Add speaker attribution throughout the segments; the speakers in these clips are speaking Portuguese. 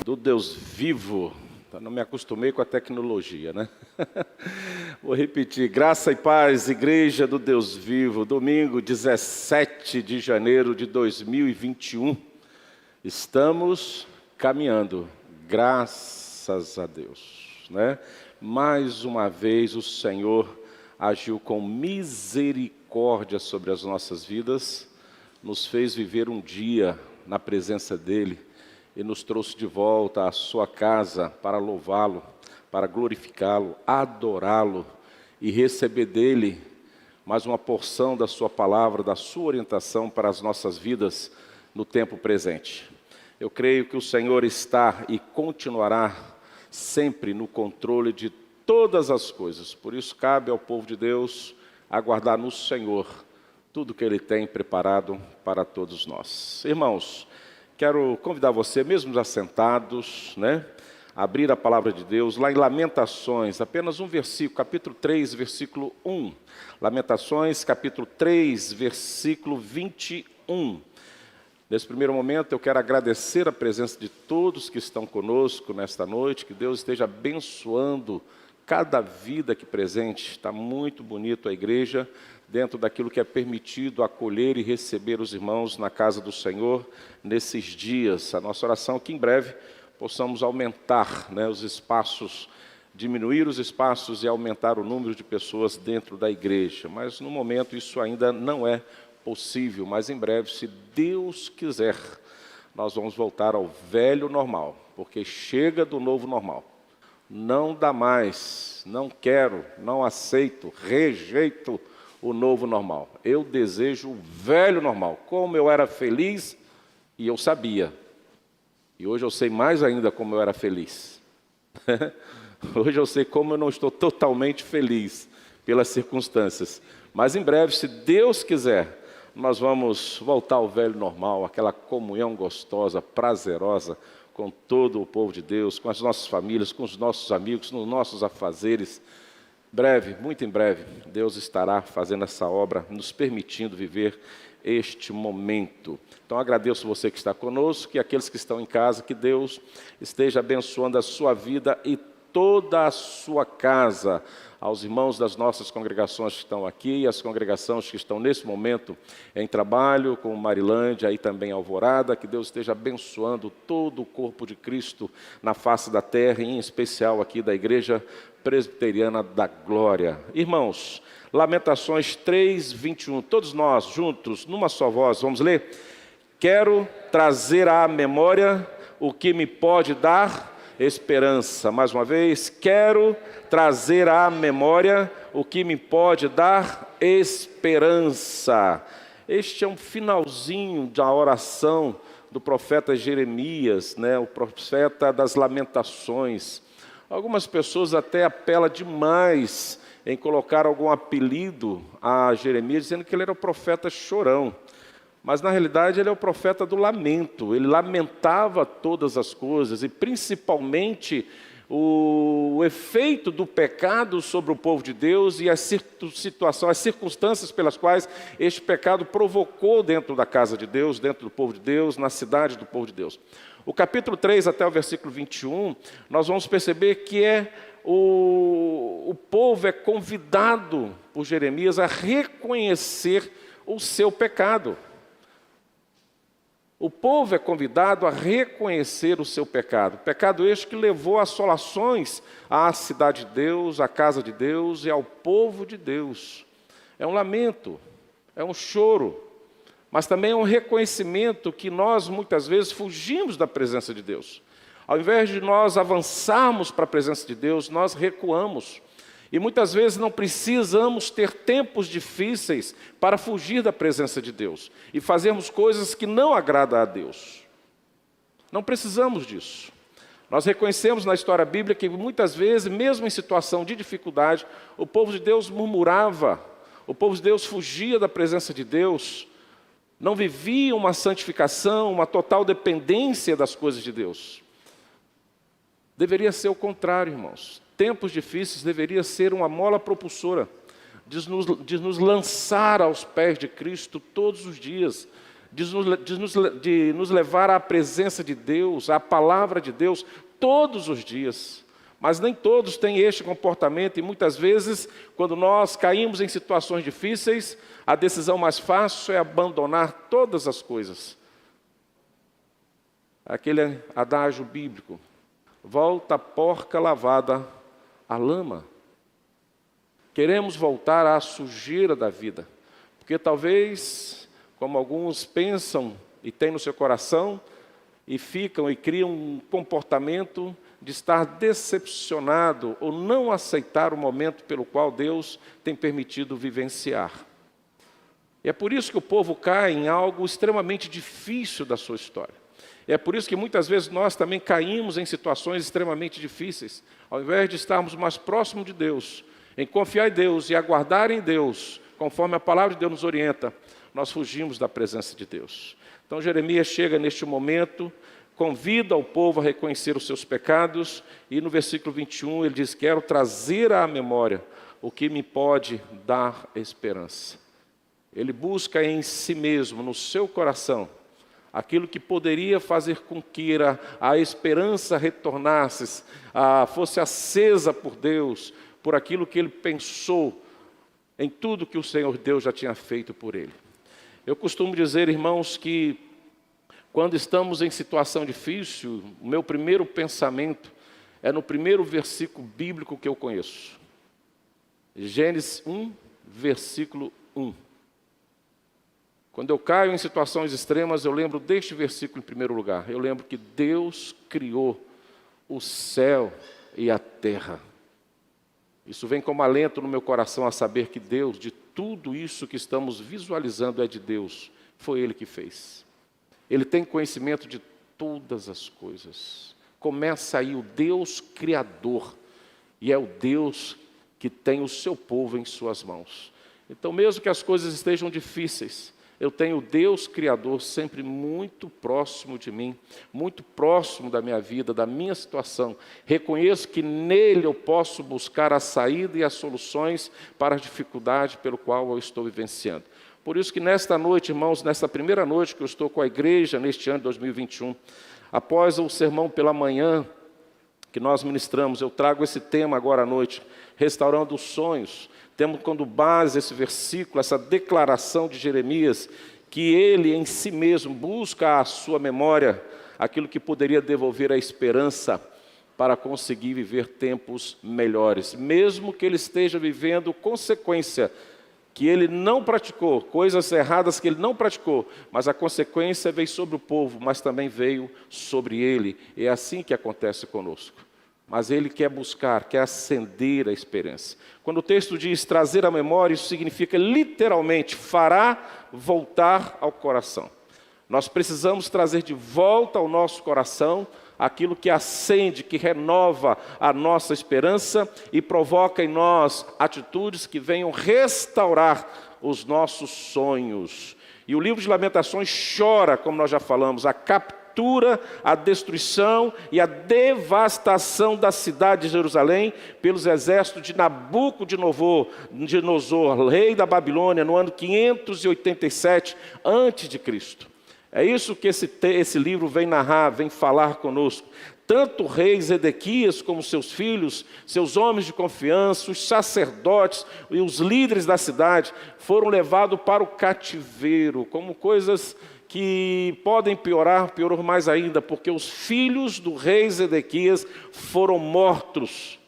Speaker 1: Do Deus vivo. Não me acostumei com a tecnologia, né? Vou repetir. Graça e paz, Igreja do Deus vivo. Domingo, 17 de janeiro de 2021. Estamos caminhando. Graças a Deus, né? Mais uma vez o Senhor agiu com misericórdia sobre as nossas vidas, nos fez viver um dia na presença dEle e nos trouxe de volta à sua casa para louvá-lo, para glorificá-lo, adorá-lo e receber dEle mais uma porção da sua palavra, da sua orientação para as nossas vidas no tempo presente. Eu creio que o Senhor está e continuará sempre no controle de todas as coisas. Por isso cabe ao povo de Deus aguardar no Senhor tudo que Ele tem preparado para todos nós. Irmãos, quero convidar você, mesmo assentados, né, a abrir a palavra de Deus lá em Lamentações, apenas um versículo, capítulo 3, versículo 1. Lamentações, capítulo 3, versículo 21. Nesse primeiro momento, eu quero agradecer a presença de todos que estão conosco nesta noite, que Deus esteja abençoando cada vida aqui presente. Está muito bonito a igreja, dentro daquilo que é permitido acolher e receber os irmãos na casa do Senhor nesses dias. A nossa oração é que em breve possamos aumentar, né, os espaços, diminuir os espaços e aumentar o número de pessoas dentro da igreja. Mas no momento isso ainda não é possível, mas em breve, se Deus quiser, nós vamos voltar ao velho normal, porque chega do novo normal. Não dá mais, não quero, não aceito, rejeito o novo normal. Eu desejo o velho normal, como eu era feliz e eu sabia. E hoje eu sei mais ainda como eu era feliz. Hoje eu sei como eu não estou totalmente feliz pelas circunstâncias. Mas em breve, se Deus quiser, nós vamos voltar ao velho normal, aquela comunhão gostosa, prazerosa, com todo o povo de Deus, com as nossas famílias, com os nossos amigos, nos nossos afazeres. Breve, muito em breve, Deus estará fazendo essa obra, nos permitindo viver este momento. Então agradeço você que está conosco e aqueles que estão em casa, que Deus esteja abençoando a sua vida e toda a sua casa. Aos irmãos das nossas congregações que estão aqui, as congregações que estão nesse momento em trabalho, como Marilândia, aí também Alvorada, que Deus esteja abençoando todo o corpo de Cristo na face da terra, em especial aqui da Igreja Presbiteriana da Glória. Irmãos, Lamentações 3, 21, todos nós juntos, numa só voz, vamos ler? Quero trazer à memória o que me pode dar esperança. Mais uma vez, quero trazer à memória o que me pode dar esperança. Este é um finalzinho da oração do profeta Jeremias, né, o profeta das lamentações. Algumas pessoas até apelam demais em colocar algum apelido a Jeremias, dizendo que ele era o profeta chorão. Mas, na realidade, ele é o profeta do lamento. Ele lamentava todas as coisas, e principalmente o efeito do pecado sobre o povo de Deus e a situação, as circunstâncias pelas quais este pecado provocou dentro da casa de Deus, dentro do povo de Deus, na cidade do povo de Deus. O capítulo 3 até o versículo 21, nós vamos perceber que o povo é convidado por Jeremias a reconhecer o seu pecado. O povo é convidado a reconhecer o seu pecado. Pecado este que levou assolações à cidade de Deus, à casa de Deus e ao povo de Deus. É um lamento, é um choro, mas também é um reconhecimento que nós muitas vezes fugimos da presença de Deus. Ao invés de nós avançarmos para a presença de Deus, nós recuamos. E muitas vezes não precisamos ter tempos difíceis para fugir da presença de Deus e fazermos coisas que não agradam a Deus. Não precisamos disso. Nós reconhecemos na história bíblica que muitas vezes, mesmo em situação de dificuldade, o povo de Deus murmurava, o povo de Deus fugia da presença de Deus, não vivia uma santificação, uma total dependência das coisas de Deus. Deveria ser o contrário, irmãos. Tempos difíceis deveria ser uma mola propulsora de nos lançar aos pés de Cristo todos os dias, de nos levar à presença de Deus, à palavra de Deus, todos os dias. Mas nem todos têm este comportamento e muitas vezes, quando nós caímos em situações difíceis, a decisão mais fácil é abandonar todas as coisas. Aquele adágio bíblico, volta a porca lavada à lama. Queremos voltar à sujeira da vida, porque talvez, como alguns pensam e têm no seu coração, e ficam e criam um comportamento de estar decepcionado ou não aceitar o momento pelo qual Deus tem permitido vivenciar. E é por isso que o povo cai em algo extremamente difícil da sua história. E é por isso que muitas vezes nós também caímos em situações extremamente difíceis. Ao invés de estarmos mais próximos de Deus, em confiar em Deus e aguardar em Deus, conforme a palavra de Deus nos orienta, nós fugimos da presença de Deus. Então Jeremias chega neste momento, convida o povo a reconhecer os seus pecados, e no versículo 21 ele diz: quero trazer à memória o que me pode dar esperança. Ele busca em si mesmo, no seu coração, aquilo que poderia fazer com que a esperança retornasse, fosse acesa por Deus, por aquilo que ele pensou em tudo que o Senhor Deus já tinha feito por ele. Eu costumo dizer, irmãos, que quando estamos em situação difícil, o meu primeiro pensamento é no primeiro versículo bíblico que eu conheço. Gênesis 1, versículo 1. Quando eu caio em situações extremas, eu lembro deste versículo em primeiro lugar. Eu lembro que Deus criou o céu e a terra. Isso vem como alento no meu coração a saber que Deus, de tudo isso que estamos visualizando, é de Deus. Foi Ele que fez. Ele tem conhecimento de todas as coisas. Começa aí o Deus Criador. E é o Deus que tem o seu povo em suas mãos. Então, mesmo que as coisas estejam difíceis, eu tenho o Deus Criador sempre muito próximo de mim, muito próximo da minha vida, da minha situação. Reconheço que nele eu posso buscar a saída e as soluções para a dificuldade pelo qual eu estou vivenciando. Por isso que nesta noite, irmãos, nesta primeira noite que eu estou com a igreja neste ano de 2021, após o sermão pela manhã que nós ministramos, eu trago esse tema agora à noite, restaurando os sonhos. Temos como base esse versículo, essa declaração de Jeremias, que ele em si mesmo busca à sua memória aquilo que poderia devolver a esperança para conseguir viver tempos melhores, mesmo que ele esteja vivendo consequência que ele não praticou, coisas erradas que ele não praticou, mas a consequência veio sobre o povo, mas também veio sobre ele. É assim que acontece conosco. Mas ele quer buscar, quer acender a esperança. Quando o texto diz trazer à memória, isso significa literalmente fará voltar ao coração. Nós precisamos trazer de volta ao nosso coração aquilo que acende, que renova a nossa esperança e provoca em nós atitudes que venham restaurar os nossos sonhos. E o livro de Lamentações chora, como nós já falamos, a captura, a destruição e a devastação da cidade de Jerusalém pelos exércitos de Nabucodonosor, rei da Babilônia, no ano 587 a.C. É isso que esse livro vem narrar, vem falar conosco. Tanto o rei Zedequias como seus filhos, seus homens de confiança, os sacerdotes e os líderes da cidade foram levados para o cativeiro, como coisas que podem piorar, piorou mais ainda, porque os filhos do rei Zedequias foram mortos.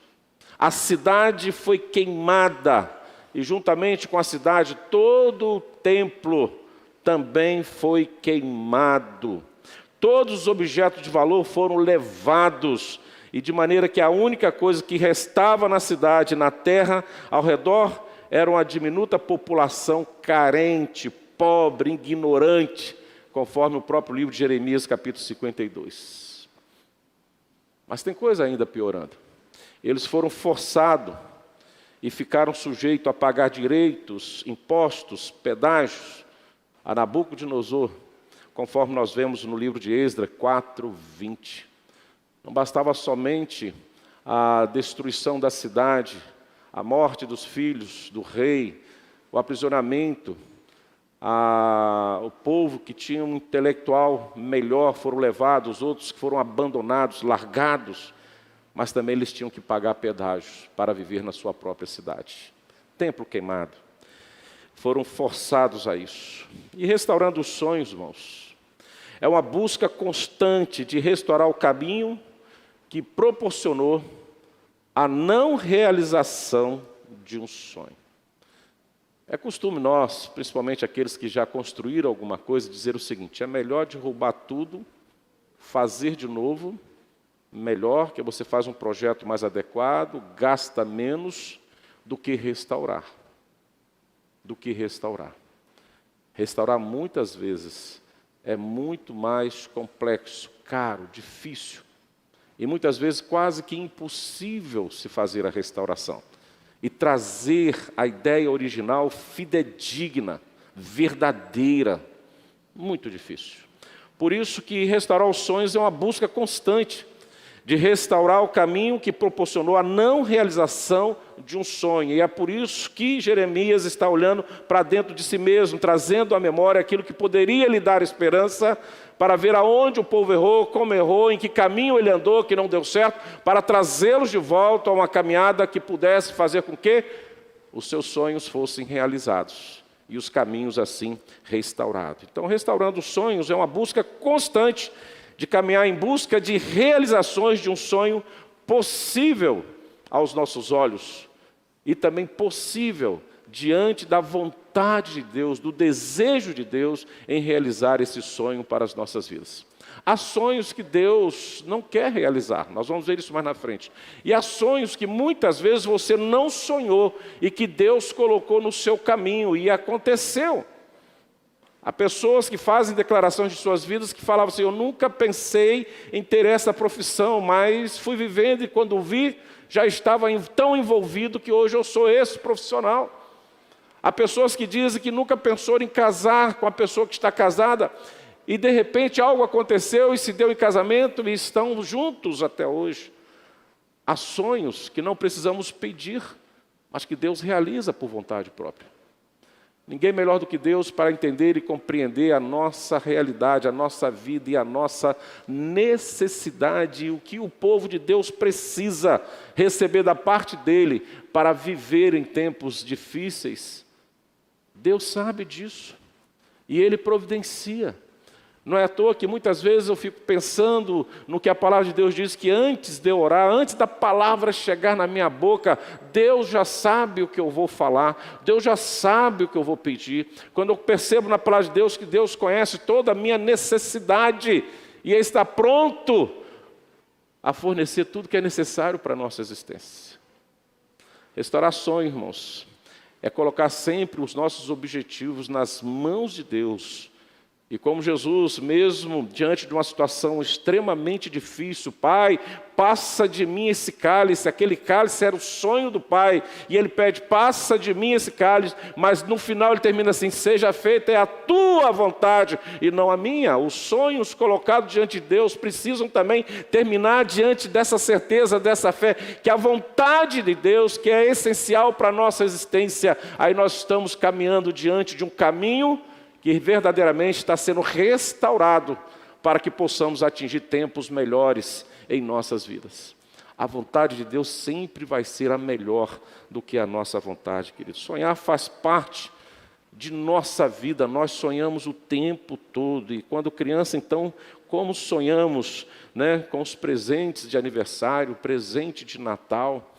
Speaker 1: A cidade foi queimada e juntamente com a cidade todo o templo também foi queimado. Todos os objetos de valor foram levados, e de maneira que a única coisa que restava na cidade, na terra, ao redor, era uma diminuta população carente, pobre, ignorante, conforme o próprio livro de Jeremias, capítulo 52. Mas tem coisa ainda piorando. Eles foram forçados e ficaram sujeitos a pagar direitos, impostos, pedágios, a Nabucodonosor, conforme nós vemos no livro de Esdras 4:20. Não bastava somente a destruição da cidade, a morte dos filhos do rei, o aprisionamento, O povo que tinha um intelectual melhor foram levados, outros que foram abandonados, largados, mas também eles tinham que pagar pedágios para viver na sua própria cidade. Templo queimado. Foram forçados a isso. E restaurando os sonhos, irmãos, é uma busca constante de restaurar o caminho que proporcionou a não realização de um sonho. É costume nós, principalmente aqueles que já construíram alguma coisa, dizer o seguinte: é melhor derrubar tudo, fazer de novo, melhor que você faz um projeto mais adequado, gasta menos do que restaurar. Restaurar muitas vezes é muito mais complexo, caro, difícil e muitas vezes quase que impossível se fazer a restauração e trazer a ideia original fidedigna, verdadeira, muito difícil. Por isso que restaurar os sonhos é uma busca constante de restaurar o caminho que proporcionou a não realização de um sonho. E é por isso que Jeremias está olhando para dentro de si mesmo, trazendo à memória aquilo que poderia lhe dar esperança, para ver aonde o povo errou, como errou, em que caminho ele andou, que não deu certo, para trazê-los de volta a uma caminhada que pudesse fazer com que os seus sonhos fossem realizados e os caminhos assim restaurados. Então, restaurando os sonhos é uma busca constante de caminhar em busca de realizações de um sonho possível aos nossos olhos e também possível diante da vontade de Deus, do desejo de Deus em realizar esse sonho para as nossas vidas. Há sonhos que Deus não quer realizar, nós vamos ver isso mais na frente. E há sonhos que muitas vezes você não sonhou e que Deus colocou no seu caminho e aconteceu. Há pessoas que fazem declarações de suas vidas que falavam assim: eu nunca pensei em ter essa profissão, mas fui vivendo e quando vi, já estava tão envolvido que hoje eu sou esse profissional. Há pessoas que dizem que nunca pensou em casar com a pessoa que está casada e de repente algo aconteceu e se deu em casamento e estão juntos até hoje. Há sonhos que não precisamos pedir, mas que Deus realiza por vontade própria. Ninguém melhor do que Deus para entender e compreender a nossa realidade, a nossa vida e a nossa necessidade, e o que o povo de Deus precisa receber da parte dele para viver em tempos difíceis. Deus sabe disso e Ele providencia. Não é à toa que muitas vezes eu fico pensando no que a palavra de Deus diz, que antes de eu orar, antes da palavra chegar na minha boca, Deus já sabe o que eu vou falar, Deus já sabe o que eu vou pedir. Quando eu percebo na palavra de Deus que Deus conhece toda a minha necessidade e Ele está pronto a fornecer tudo que é necessário para a nossa existência. Restaurar sonho, irmãos, é colocar sempre os nossos objetivos nas mãos de Deus. E como Jesus, mesmo diante de uma situação extremamente difícil, Pai, passa de mim esse cálice, aquele cálice era o sonho do Pai, e Ele pede, passa de mim esse cálice, mas no final Ele termina assim: seja feita a tua vontade e não a minha. Os sonhos colocados diante de Deus precisam também terminar diante dessa certeza, dessa fé, que a vontade de Deus, que é essencial para a nossa existência, aí nós estamos caminhando diante de um caminho que verdadeiramente está sendo restaurado para que possamos atingir tempos melhores em nossas vidas. A vontade de Deus sempre vai ser a melhor do que a nossa vontade, querido. Sonhar faz parte de nossa vida, nós sonhamos o tempo todo. E quando criança, então, como sonhamos, com os presentes de aniversário, presente de Natal,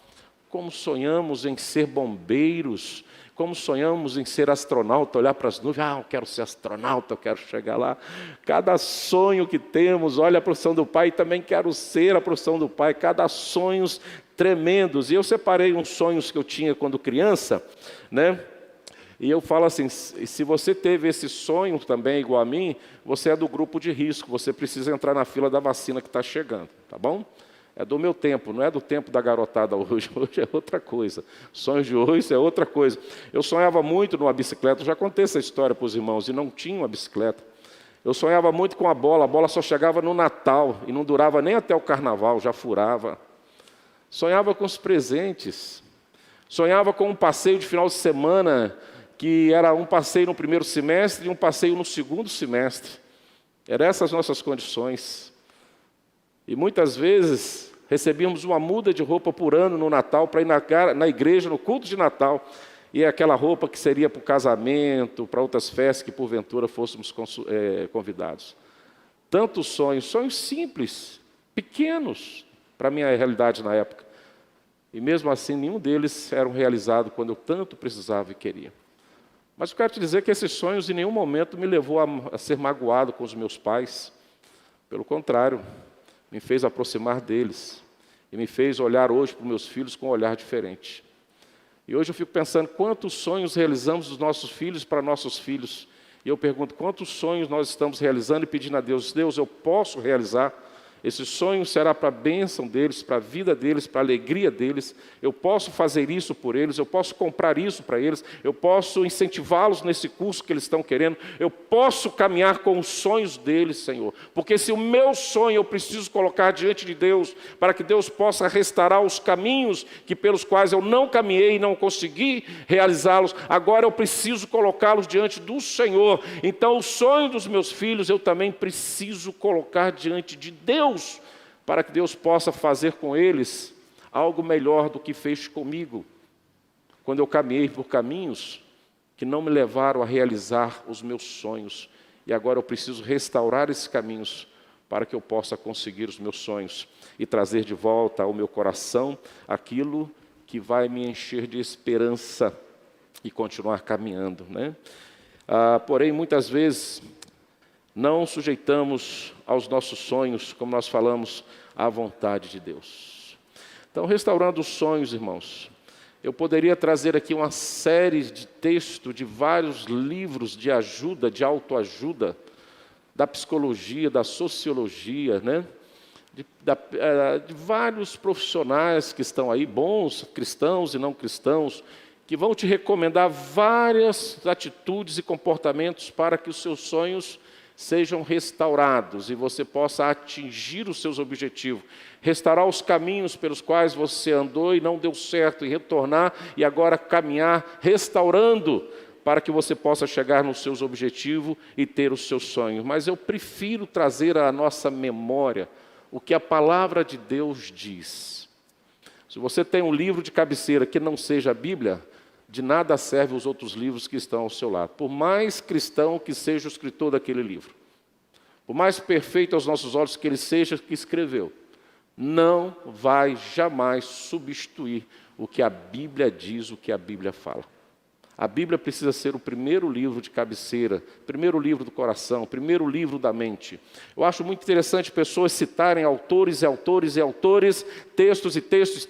Speaker 1: como sonhamos em ser bombeiros, como sonhamos em ser astronauta, olhar para as nuvens, eu quero ser astronauta, eu quero chegar lá. Cada sonho que temos, olha a profissão do pai, também quero ser a profissão do pai, cada sonhos tremendos. E eu separei uns sonhos que eu tinha quando criança, e eu falo assim: se você teve esse sonho também igual a mim, você é do grupo de risco, você precisa entrar na fila da vacina que está chegando, tá bom? É do meu tempo, não é do tempo da garotada hoje. Hoje é outra coisa. Sonhos de hoje é outra coisa. Eu sonhava muito numa bicicleta, eu já contei essa história para os irmãos, e não tinha uma bicicleta. Eu sonhava muito com a bola só chegava no Natal, e não durava nem até o Carnaval, já furava. Sonhava com os presentes, sonhava com um passeio de final de semana, que era um passeio no primeiro semestre e um passeio no segundo semestre. Eram essas as nossas condições. E muitas vezes recebíamos uma muda de roupa por ano no Natal para ir na igreja, no culto de Natal. E é aquela roupa que seria para o casamento, para outras festas que porventura fôssemos convidados. Tantos sonhos simples, pequenos, para a minha realidade na época. E mesmo assim, nenhum deles era realizado quando eu tanto precisava e queria. Mas eu quero te dizer que esses sonhos em nenhum momento me levou a ser magoado com os meus pais. Pelo contrário, me fez aproximar deles. E me fez olhar hoje para os meus filhos com um olhar diferente. E hoje eu fico pensando quantos sonhos realizamos dos nossos filhos para nossos filhos. E eu pergunto, quantos sonhos nós estamos realizando e pedindo a Deus, Deus, eu posso realizar? Esse sonho será para a bênção deles, para a vida deles, para a alegria deles. Eu posso fazer isso por eles, eu posso comprar isso para eles, eu posso incentivá-los nesse curso que eles estão querendo, eu posso caminhar com os sonhos deles, Senhor. Porque se o meu sonho eu preciso colocar diante de Deus, para que Deus possa restaurar os caminhos pelos quais eu não caminhei e não consegui realizá-los, agora eu preciso colocá-los diante do Senhor. Então o sonho dos meus filhos eu também preciso colocar diante de Deus, para que Deus possa fazer com eles algo melhor do que fez comigo, quando eu caminhei por caminhos que não me levaram a realizar os meus sonhos. E agora eu preciso restaurar esses caminhos para que eu possa conseguir os meus sonhos e trazer de volta ao meu coração aquilo que vai me encher de esperança e continuar caminhando, né? Porém, muitas vezes, não sujeitamos aos nossos sonhos, como nós falamos, à vontade de Deus. Então, restaurando os sonhos, irmãos, eu poderia trazer aqui uma série de textos de vários livros de ajuda, de autoajuda, da psicologia, da sociologia, né? De vários profissionais que estão aí, bons, cristãos e não cristãos, que vão te recomendar várias atitudes e comportamentos para que os seus sonhos sejam restaurados e você possa atingir os seus objetivos, restaurar os caminhos pelos quais você andou e não deu certo, e retornar e agora caminhar, restaurando, para que você possa chegar nos seus objetivos e ter os seus sonhos. Mas eu prefiro trazer à nossa memória o que a palavra de Deus diz. Se você tem um livro de cabeceira que não seja a Bíblia, de nada servem os outros livros que estão ao seu lado. Por mais cristão que seja o escritor daquele livro, por mais perfeito aos nossos olhos que ele seja que escreveu, não vai jamais substituir o que a Bíblia diz, o que a Bíblia fala. A Bíblia precisa ser o primeiro livro de cabeceira, primeiro livro do coração, primeiro livro da mente. Eu acho muito interessante pessoas citarem autores e autores e autores, textos e textos,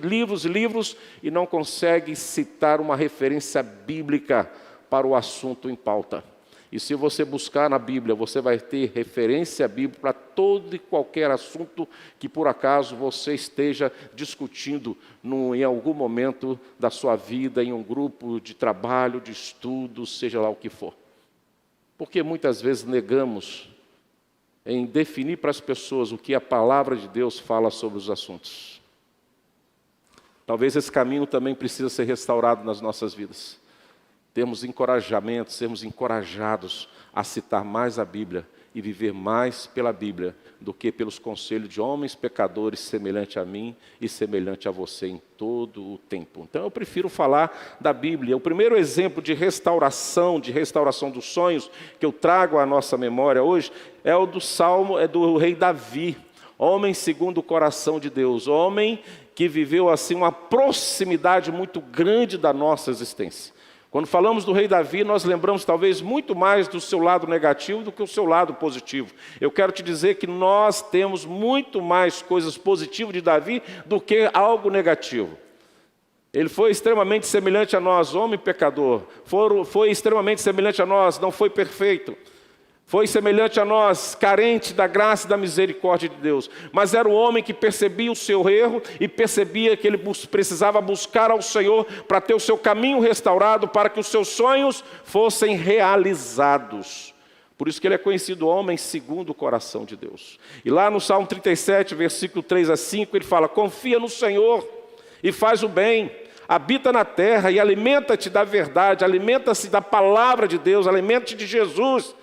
Speaker 1: livros e livros, e não conseguem citar uma referência bíblica para o assunto em pauta. E se você buscar na Bíblia, você vai ter referência bíblica para todo e qualquer assunto que por acaso você esteja discutindo em algum momento da sua vida, em um grupo de trabalho, de estudo, seja lá o que for. Porque muitas vezes negamos em definir para as pessoas o que a palavra de Deus fala sobre os assuntos. Talvez esse caminho também precisa ser restaurado nas nossas vidas. Termos encorajamento, sermos encorajados a citar mais a Bíblia e viver mais pela Bíblia do que pelos conselhos de homens pecadores semelhante a mim e semelhante a você em todo o tempo. Então eu prefiro falar da Bíblia. O primeiro exemplo de restauração dos sonhos que eu trago à nossa memória hoje é o do Salmo, é do rei Davi, homem segundo o coração de Deus, homem que viveu assim uma proximidade muito grande da nossa existência. Quando falamos do rei Davi, nós lembramos talvez muito mais do seu lado negativo do que o seu lado positivo. Eu quero te dizer que nós temos muito mais coisas positivas de Davi do que algo negativo. Ele foi extremamente semelhante a nós, homem pecador. Foi extremamente semelhante a nós, não foi perfeito. Foi semelhante a nós, carente da graça e da misericórdia de Deus. Mas era um homem que percebia o seu erro e percebia que ele precisava buscar ao Senhor para ter o seu caminho restaurado, para que os seus sonhos fossem realizados. Por isso que ele é conhecido homem segundo o coração de Deus. E lá no Salmo 37, versículo 3 a 5, ele fala: confia no Senhor e faz o bem. habita na terra e alimenta-te da verdade, alimenta-se da palavra de Deus, alimenta-te de Jesus.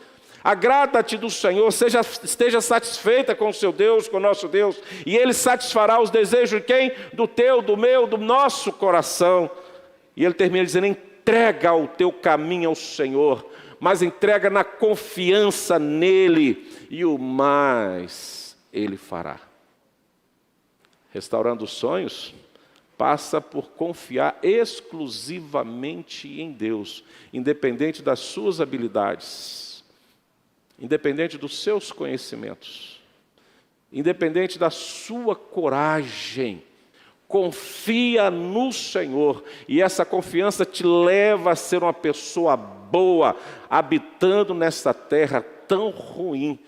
Speaker 1: Agrada-te do Senhor, esteja satisfeita com o seu Deus, com o nosso Deus, e Ele satisfará os desejos de quem? Do teu, do meu, do nosso coração. E Ele termina dizendo: entrega o teu caminho ao Senhor, mas entrega na confiança nele, e o mais Ele fará. Restaurando os sonhos passa por confiar exclusivamente em Deus, independente das suas habilidades, independente dos seus conhecimentos, independente da sua coragem. Confia no Senhor, e essa confiança te leva a ser uma pessoa boa, habitando nessa terra tão ruim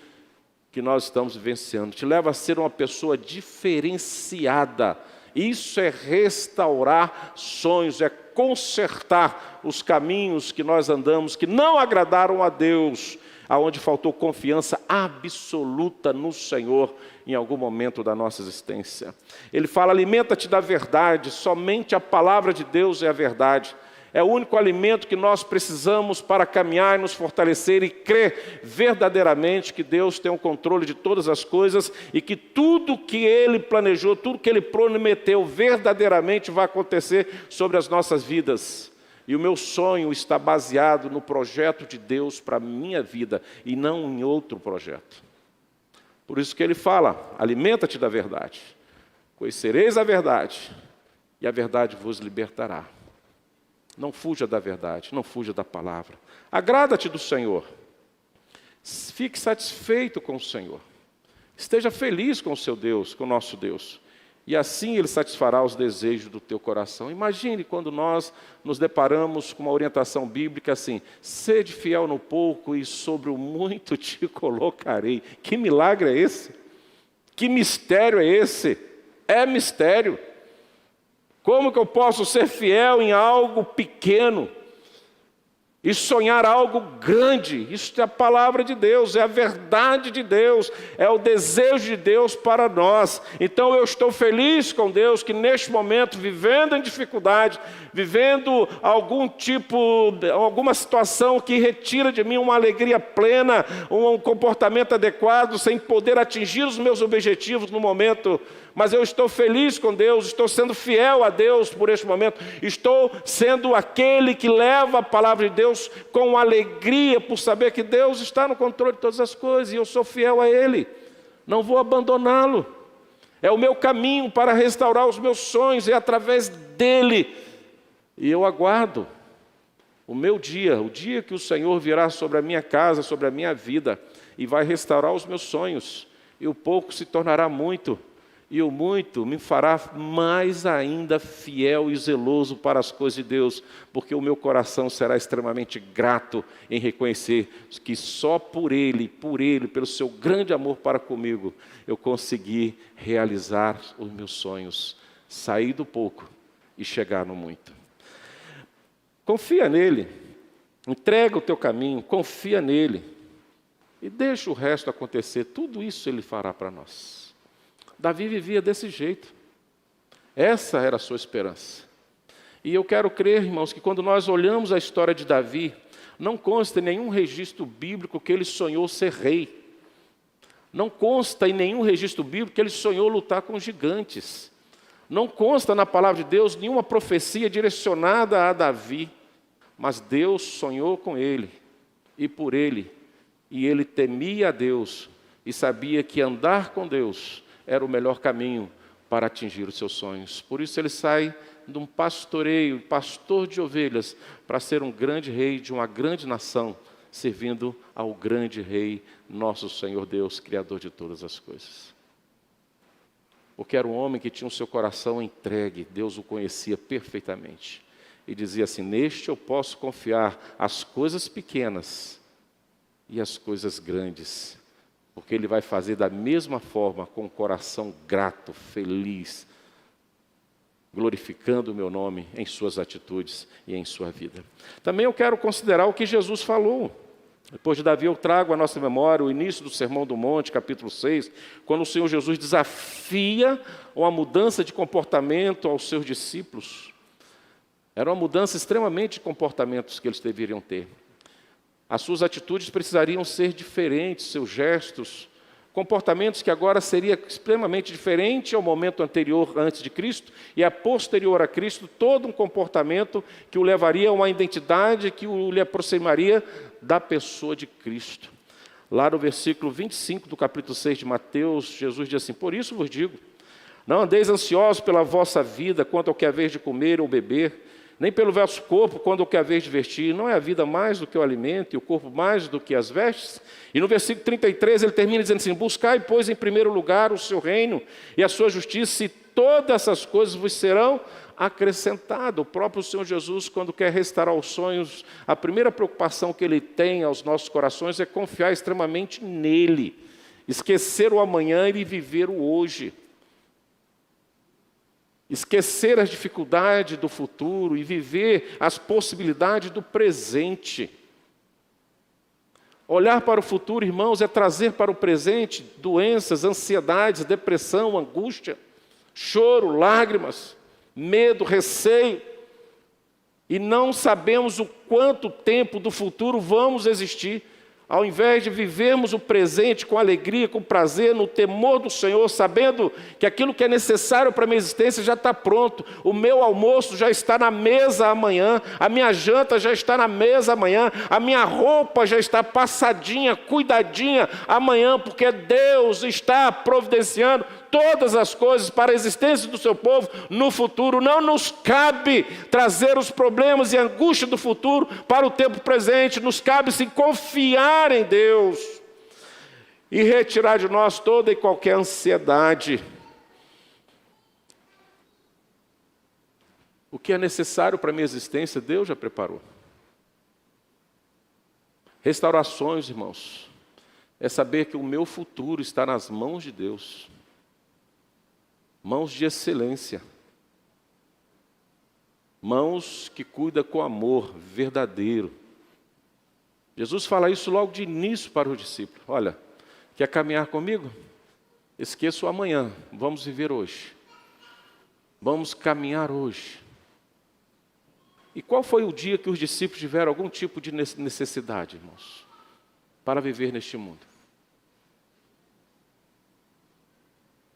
Speaker 1: que nós estamos vivenciando. Te leva a ser uma pessoa diferenciada. Isso é restaurar sonhos, é consertar os caminhos que nós andamos, que não agradaram a Deus, aonde faltou confiança absoluta no Senhor em algum momento da nossa existência. Ele fala: alimenta-te da verdade, somente a palavra de Deus é a verdade. É o único alimento que nós precisamos para caminhar e nos fortalecer e crer verdadeiramente que Deus tem o controle de todas as coisas e que tudo que Ele planejou, tudo que Ele prometeu verdadeiramente vai acontecer sobre as nossas vidas. E o meu sonho está baseado no projeto de Deus para a minha vida e não em outro projeto. Por isso que Ele fala: alimenta-te da verdade, conhecereis a verdade e a verdade vos libertará. Não fuja da verdade, não fuja da palavra. Agrada-te do Senhor. Fique satisfeito com o Senhor. Esteja feliz com o seu Deus, com o nosso Deus. E assim Ele satisfará os desejos do teu coração. Imagine quando nós nos deparamos com uma orientação bíblica assim: sede fiel no pouco e sobre o muito te colocarei. Que milagre é esse? Que mistério é esse? É mistério. Como que eu posso ser fiel em algo pequeno e sonhar algo grande? Isso é a palavra de Deus, é a verdade de Deus, é o desejo de Deus para nós. Então eu estou feliz com Deus que neste momento, vivendo em dificuldade, vivendo alguma situação que retira de mim uma alegria plena, um comportamento adequado, sem poder atingir os meus objetivos no momento, mas eu estou feliz com Deus, estou sendo fiel a Deus por este momento, estou sendo aquele que leva a palavra de Deus com alegria, por saber que Deus está no controle de todas as coisas, e eu sou fiel a Ele, não vou abandoná-lo. É o meu caminho para restaurar os meus sonhos, é através dEle, e eu aguardo o meu dia, o dia que o Senhor virá sobre a minha casa, sobre a minha vida, e vai restaurar os meus sonhos, e o pouco se tornará muito, e o muito me fará mais ainda fiel e zeloso para as coisas de Deus, porque o meu coração será extremamente grato em reconhecer que só por Ele, pelo seu grande amor para comigo, eu consegui realizar os meus sonhos, sair do pouco e chegar no muito. Confia nele, entrega o teu caminho, confia nele e deixa o resto acontecer. Tudo isso Ele fará para nós. Davi vivia desse jeito. Essa era a sua esperança. E eu quero crer, irmãos, que quando nós olhamos a história de Davi, não consta em nenhum registro bíblico que ele sonhou ser rei. Não consta em nenhum registro bíblico que ele sonhou lutar com gigantes. Não consta na palavra de Deus nenhuma profecia direcionada a Davi. Mas Deus sonhou com ele e por ele. E ele temia a Deus e sabia que andar com Deus era o melhor caminho para atingir os seus sonhos. Por isso ele sai de um pastoreio, pastor de ovelhas, para ser um grande rei de uma grande nação, servindo ao grande rei, nosso Senhor Deus, Criador de todas as coisas. Porque era um homem que tinha o seu coração entregue, Deus o conhecia perfeitamente. E dizia assim: neste eu posso confiar as coisas pequenas e as coisas grandes, porque Ele vai fazer da mesma forma, com o coração grato, feliz, glorificando o meu nome em suas atitudes e em sua vida. Também eu quero considerar o que Jesus falou. Depois de Davi, eu trago à nossa memória o início do Sermão do Monte, capítulo 6, quando o Senhor Jesus desafia uma mudança de comportamento aos seus discípulos. Era uma mudança extremamente de comportamentos que eles deveriam ter. As suas atitudes precisariam ser diferentes, seus gestos, comportamentos que agora seria extremamente diferente ao momento anterior, antes de Cristo, e a posterior a Cristo, todo um comportamento que o levaria a uma identidade que o lhe aproximaria da pessoa de Cristo. Lá no versículo 25 do capítulo 6 de Mateus, Jesus diz assim: por isso vos digo, não andeis ansiosos pela vossa vida, quanto ao que haveis de comer ou beber, nem pelo vosso corpo, quando o que haveis de vestir. Não é a vida mais do que o alimento, e o corpo mais do que as vestes? E no versículo 33 ele termina dizendo assim: buscai, pois, em primeiro lugar o seu reino e a sua justiça, e todas essas coisas vos serão acrescentadas. O próprio Senhor Jesus, quando quer restaurar os sonhos, a primeira preocupação que Ele tem aos nossos corações é confiar extremamente nele, esquecer o amanhã e viver o hoje. Esquecer as dificuldades do futuro e viver as possibilidades do presente. Olhar para o futuro, irmãos, é trazer para o presente doenças, ansiedades, depressão, angústia, choro, lágrimas, medo, receio. E não sabemos o quanto tempo do futuro vamos existir. Ao invés de vivermos o presente com alegria, com prazer, no temor do Senhor, sabendo que aquilo que é necessário para a minha existência já está pronto, o meu almoço já está na mesa amanhã, a minha janta já está na mesa amanhã, a minha roupa já está passadinha, cuidadinha amanhã, porque Deus está providenciando todas as coisas para a existência do seu povo no futuro. Não nos cabe trazer os problemas e angústia do futuro para o tempo presente, nos cabe sim confiar em Deus e retirar de nós toda e qualquer ansiedade. O que é necessário para a minha existência, Deus já preparou. Restaurações, irmãos, é saber que o meu futuro está nas mãos de Deus. Mãos de excelência. Mãos que cuidam com amor verdadeiro. Jesus fala isso logo de início para os discípulos. Olha, quer caminhar comigo? Esqueça o amanhã, vamos viver hoje. Vamos caminhar hoje. E qual foi o dia que os discípulos tiveram algum tipo de necessidade, irmãos, para viver neste mundo?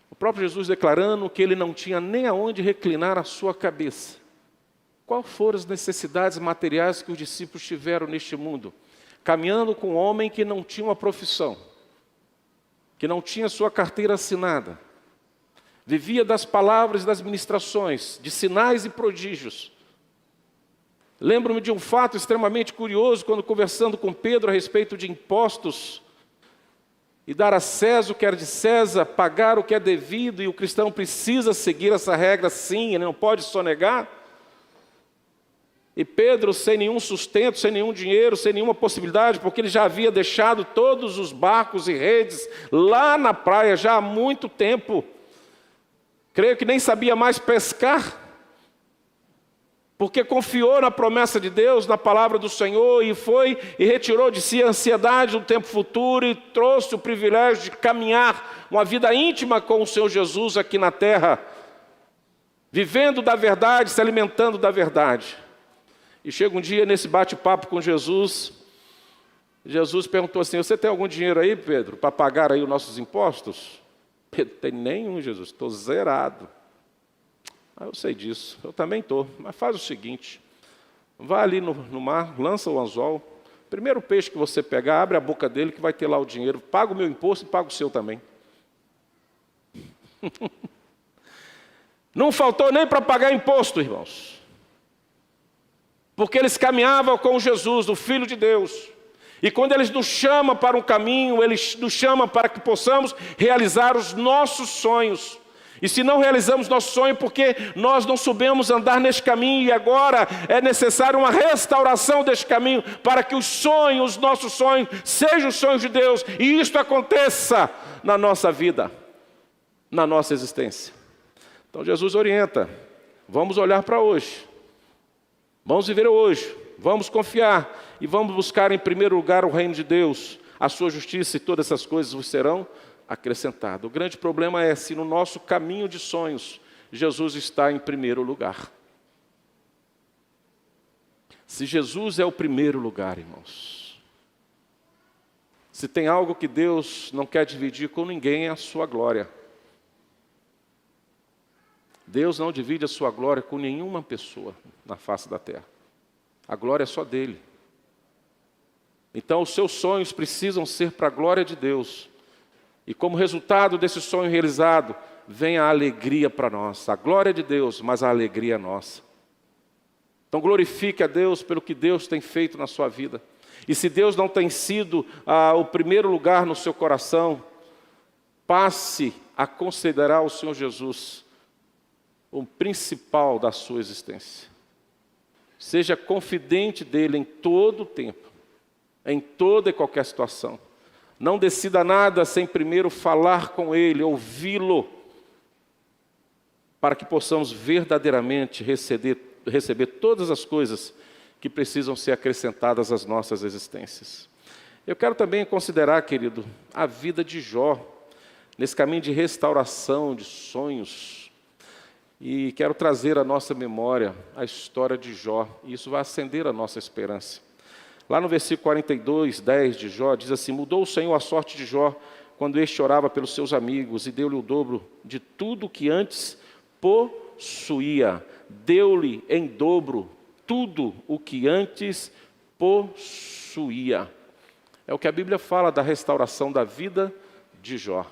Speaker 1: O próprio Jesus declarando que ele não tinha nem aonde reclinar a sua cabeça. Quais foram as necessidades materiais que os discípulos tiveram neste mundo? Caminhando com um homem que não tinha uma profissão, que não tinha sua carteira assinada, vivia das palavras e das ministrações, de sinais e prodígios. Lembro-me de um fato extremamente curioso, quando conversando com Pedro a respeito de impostos, e dar a César o que é de César, pagar o que é devido, e o cristão precisa seguir essa regra sim, ele não pode sonegar. E Pedro, sem nenhum sustento, sem nenhum dinheiro, sem nenhuma possibilidade, porque ele já havia deixado todos os barcos e redes lá na praia já há muito tempo. Creio que nem sabia mais pescar, porque confiou na promessa de Deus, na palavra do Senhor, e foi e retirou de si a ansiedade do tempo futuro e trouxe o privilégio de caminhar uma vida íntima com o Senhor Jesus aqui na terra, vivendo da verdade, se alimentando da verdade. E chega um dia nesse bate-papo com Jesus, Jesus perguntou assim: você tem algum dinheiro aí, Pedro, para pagar aí os nossos impostos? Pedro: tem nenhum, Jesus, estou zerado. Eu sei disso, eu também estou, mas faz o seguinte, vai ali no mar, lança o anzol, primeiro peixe que você pegar, abre a boca dele que vai ter lá o dinheiro, paga o meu imposto e paga o seu também. Não faltou nem para pagar imposto, irmãos, porque eles caminhavam com Jesus, o Filho de Deus, e quando eles nos chamam para um caminho, eles nos chamam para que possamos realizar os nossos sonhos. E se não realizamos nosso sonho, porque nós não soubemos andar neste caminho, e agora é necessário uma restauração deste caminho, para que os sonhos, os nossos sonhos, sejam os sonhos de Deus, e isto aconteça na nossa vida, na nossa existência. Então Jesus orienta, vamos olhar para hoje, vamos viver hoje, vamos confiar, e vamos buscar em primeiro lugar o reino de Deus, a sua justiça, e todas essas coisas vos serão acrescentado. O grande problema é se no nosso caminho de sonhos, Jesus está em primeiro lugar. Se Jesus é o primeiro lugar, irmãos, se tem algo que Deus não quer dividir com ninguém, é a sua glória. Deus não divide a sua glória com nenhuma pessoa na face da terra. A glória é só dele. Então os seus sonhos precisam ser para a glória de Deus. E como resultado desse sonho realizado, vem a alegria para nós. A glória de Deus, mas a alegria é nossa. Então glorifique a Deus pelo que Deus tem feito na sua vida. E se Deus não tem sido o primeiro lugar no seu coração, passe a considerar o Senhor Jesus o principal da sua existência. Seja confidente dele em todo o tempo, em toda e qualquer situação. Não decida nada sem primeiro falar com ele, ouvi-lo, para que possamos verdadeiramente receber todas as coisas que precisam ser acrescentadas às nossas existências. Eu quero também considerar, querido, a vida de Jó, nesse caminho de restauração, de sonhos, e quero trazer à nossa memória a história de Jó, e isso vai acender a nossa esperança. Lá no versículo 42, 10 de Jó, diz assim: mudou o Senhor a sorte de Jó, quando este orava pelos seus amigos, e deu-lhe o dobro de tudo que antes possuía. Deu-lhe em dobro tudo o que antes possuía. É o que a Bíblia fala da restauração da vida de Jó,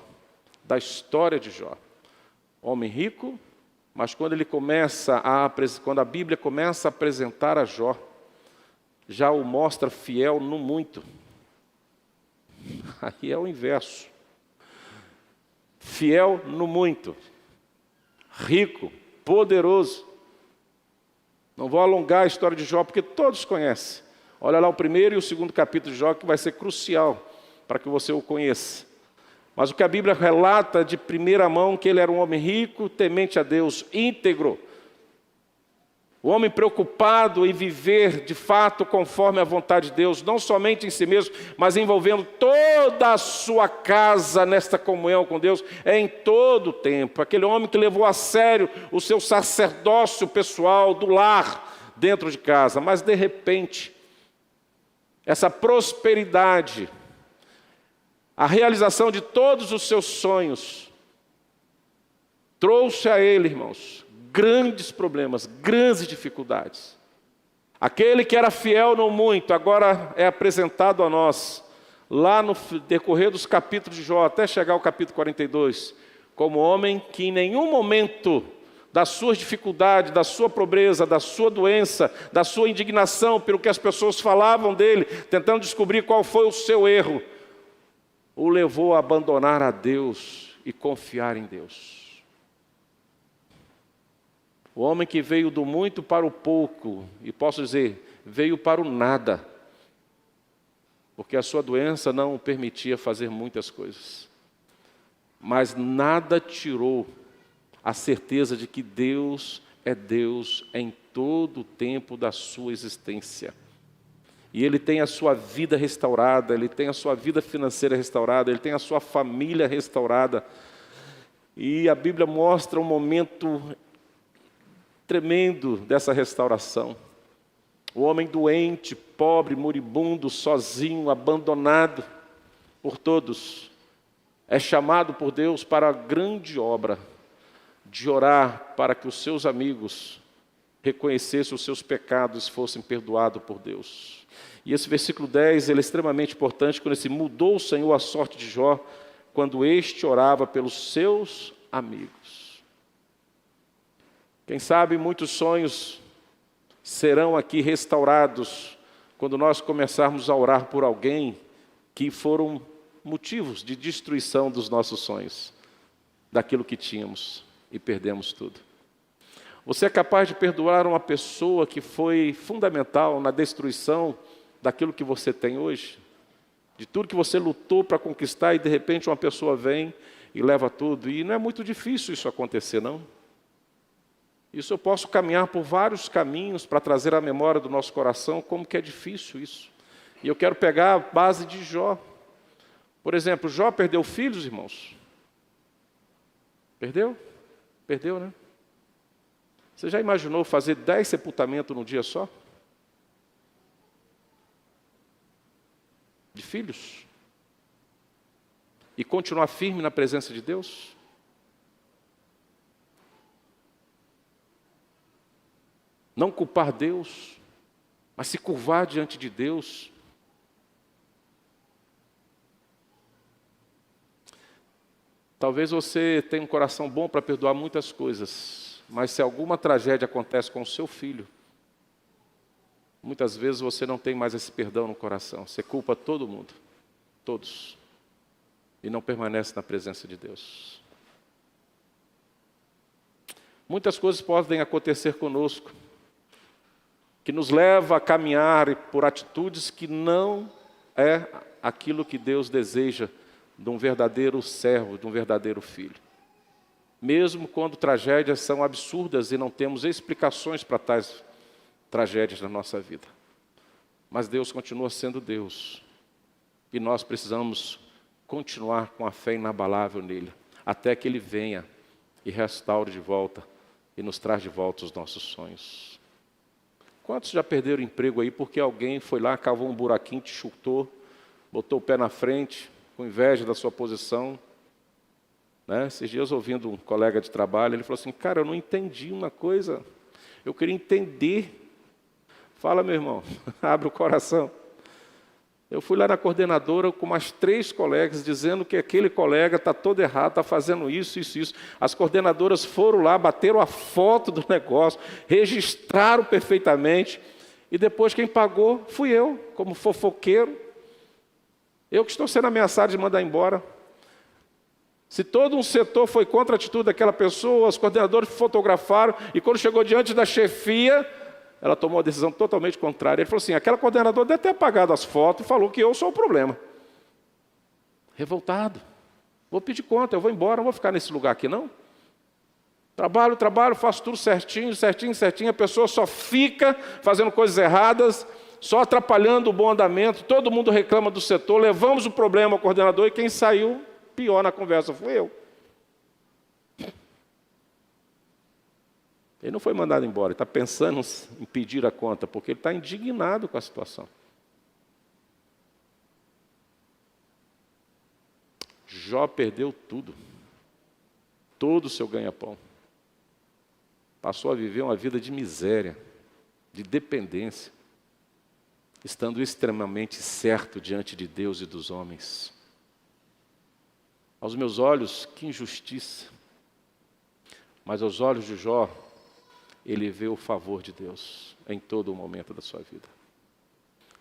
Speaker 1: da história de Jó. Homem rico, mas quando a Bíblia começa a apresentar a Jó, já o mostra fiel no muito. Aí é o inverso. Fiel no muito. Rico, poderoso. Não vou alongar a história de Jó, porque todos conhecem. Olha lá o primeiro e o segundo capítulo de Jó, que vai ser crucial para que você o conheça. Mas o que a Bíblia relata de primeira mão, que ele era um homem rico, temente a Deus, íntegro. O homem preocupado em viver de fato conforme a vontade de Deus, não somente em si mesmo, mas envolvendo toda a sua casa nesta comunhão com Deus, em todo o tempo. Aquele homem que levou a sério o seu sacerdócio pessoal do lar dentro de casa, mas de repente, essa prosperidade, a realização de todos os seus sonhos, trouxe a ele, irmãos, grandes problemas, grandes dificuldades. Aquele que era fiel no muito, agora é apresentado a nós, lá no decorrer dos capítulos de Jó, até chegar ao capítulo 42, como homem que em nenhum momento das suas dificuldades, da sua pobreza, da sua doença, da sua indignação pelo que as pessoas falavam dele, tentando descobrir qual foi o seu erro, o levou a abandonar a Deus e confiar em Deus. O homem que veio do muito para o pouco, e posso dizer, veio para o nada, porque a sua doença não o permitia fazer muitas coisas. Mas nada tirou a certeza de que Deus é Deus em todo o tempo da sua existência. E Ele tem a sua vida restaurada, Ele tem a sua vida financeira restaurada, Ele tem a sua família restaurada. E a Bíblia mostra um momento tremendo dessa restauração. O homem doente, pobre, moribundo, sozinho, abandonado por todos, é chamado por Deus para a grande obra de orar para que os seus amigos reconhecessem os seus pecados e fossem perdoados por Deus. E esse versículo 10 ele é extremamente importante, quando ele mudou o Senhor a sorte de Jó, quando este orava pelos seus amigos. Quem sabe muitos sonhos serão aqui restaurados quando nós começarmos a orar por alguém que foram motivos de destruição dos nossos sonhos, daquilo que tínhamos e perdemos tudo. Você é capaz de perdoar uma pessoa que foi fundamental na destruição daquilo que você tem hoje? De tudo que você lutou para conquistar e de repente uma pessoa vem e leva tudo. E não é muito difícil isso acontecer, não. Isso eu posso caminhar por vários caminhos para trazer à memória do nosso coração como que é difícil isso. E eu quero pegar a base de Jó. Por exemplo, Jó perdeu filhos, irmãos? Perdeu? Perdeu, né? Você já imaginou fazer 10 sepultamentos num dia só? filhos? E continuar firme na presença de Deus? Não culpar Deus, mas se curvar diante de Deus. Talvez você tenha um coração bom para perdoar muitas coisas, mas se alguma tragédia acontece com o seu filho, muitas vezes você não tem mais esse perdão no coração. Você culpa todo mundo, todos, e não permanece na presença de Deus. Muitas coisas podem acontecer conosco, que nos leva a caminhar por atitudes que não é aquilo que Deus deseja de um verdadeiro servo, de um verdadeiro filho. Mesmo quando tragédias são absurdas e não temos explicações para tais tragédias na nossa vida. Mas Deus continua sendo Deus. E nós precisamos continuar com a fé inabalável nele, até que ele venha e restaure de volta e nos traz de volta os nossos sonhos. Quantos já perderam emprego aí porque alguém foi lá, cavou um buraquinho, te chutou, botou o pé na frente, com inveja da sua posição? Né? Esses dias ouvindo um colega de trabalho, ele falou assim, cara, eu não entendi uma coisa, eu queria entender. Fala, meu irmão, abre o coração. Eu fui lá na coordenadora com umas 3 colegas, dizendo que aquele colega está todo errado, está fazendo isso, isso, isso. As coordenadoras foram lá, bateram a foto do negócio, registraram perfeitamente, e depois quem pagou fui eu, como fofoqueiro. Eu que estou sendo ameaçado de mandar embora. Se todo um setor foi contra a atitude daquela pessoa, os coordenadores fotografaram, e quando chegou diante da chefia, ela tomou uma decisão totalmente contrária. Ele falou assim, aquela coordenadora deve ter apagado as fotos e falou que eu sou o problema. Revoltado. Vou pedir conta, eu vou embora, não vou ficar nesse lugar aqui não. Trabalho, faço tudo certinho, a pessoa só fica fazendo coisas erradas, só atrapalhando o bom andamento, todo mundo reclama do setor, levamos o problema ao coordenador e quem saiu pior na conversa fui eu. Ele não foi mandado embora, ele está pensando em pedir a conta, porque ele está indignado com a situação. Jó perdeu tudo, todo o seu ganha-pão. Passou a viver uma vida de miséria, de dependência, estando extremamente certo diante de Deus e dos homens. Aos meus olhos, que injustiça. Mas aos olhos de Jó, ele vê o favor de Deus em todo o momento da sua vida.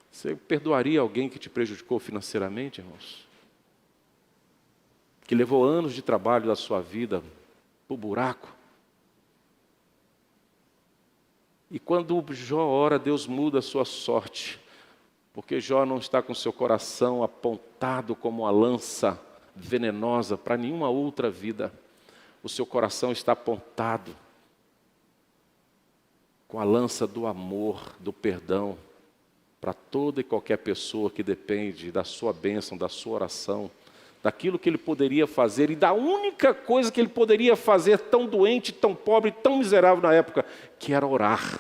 Speaker 1: Você perdoaria alguém que te prejudicou financeiramente, irmãos? Que levou anos de trabalho da sua vida para o buraco? E quando Jó ora, Deus muda a sua sorte, porque Jó não está com seu coração apontado como uma lança venenosa para nenhuma outra vida. O seu coração está apontado com a lança do amor, do perdão, para toda e qualquer pessoa que depende da sua bênção, da sua oração, daquilo que ele poderia fazer, e da única coisa que ele poderia fazer, tão doente, tão pobre, tão miserável na época, que era orar.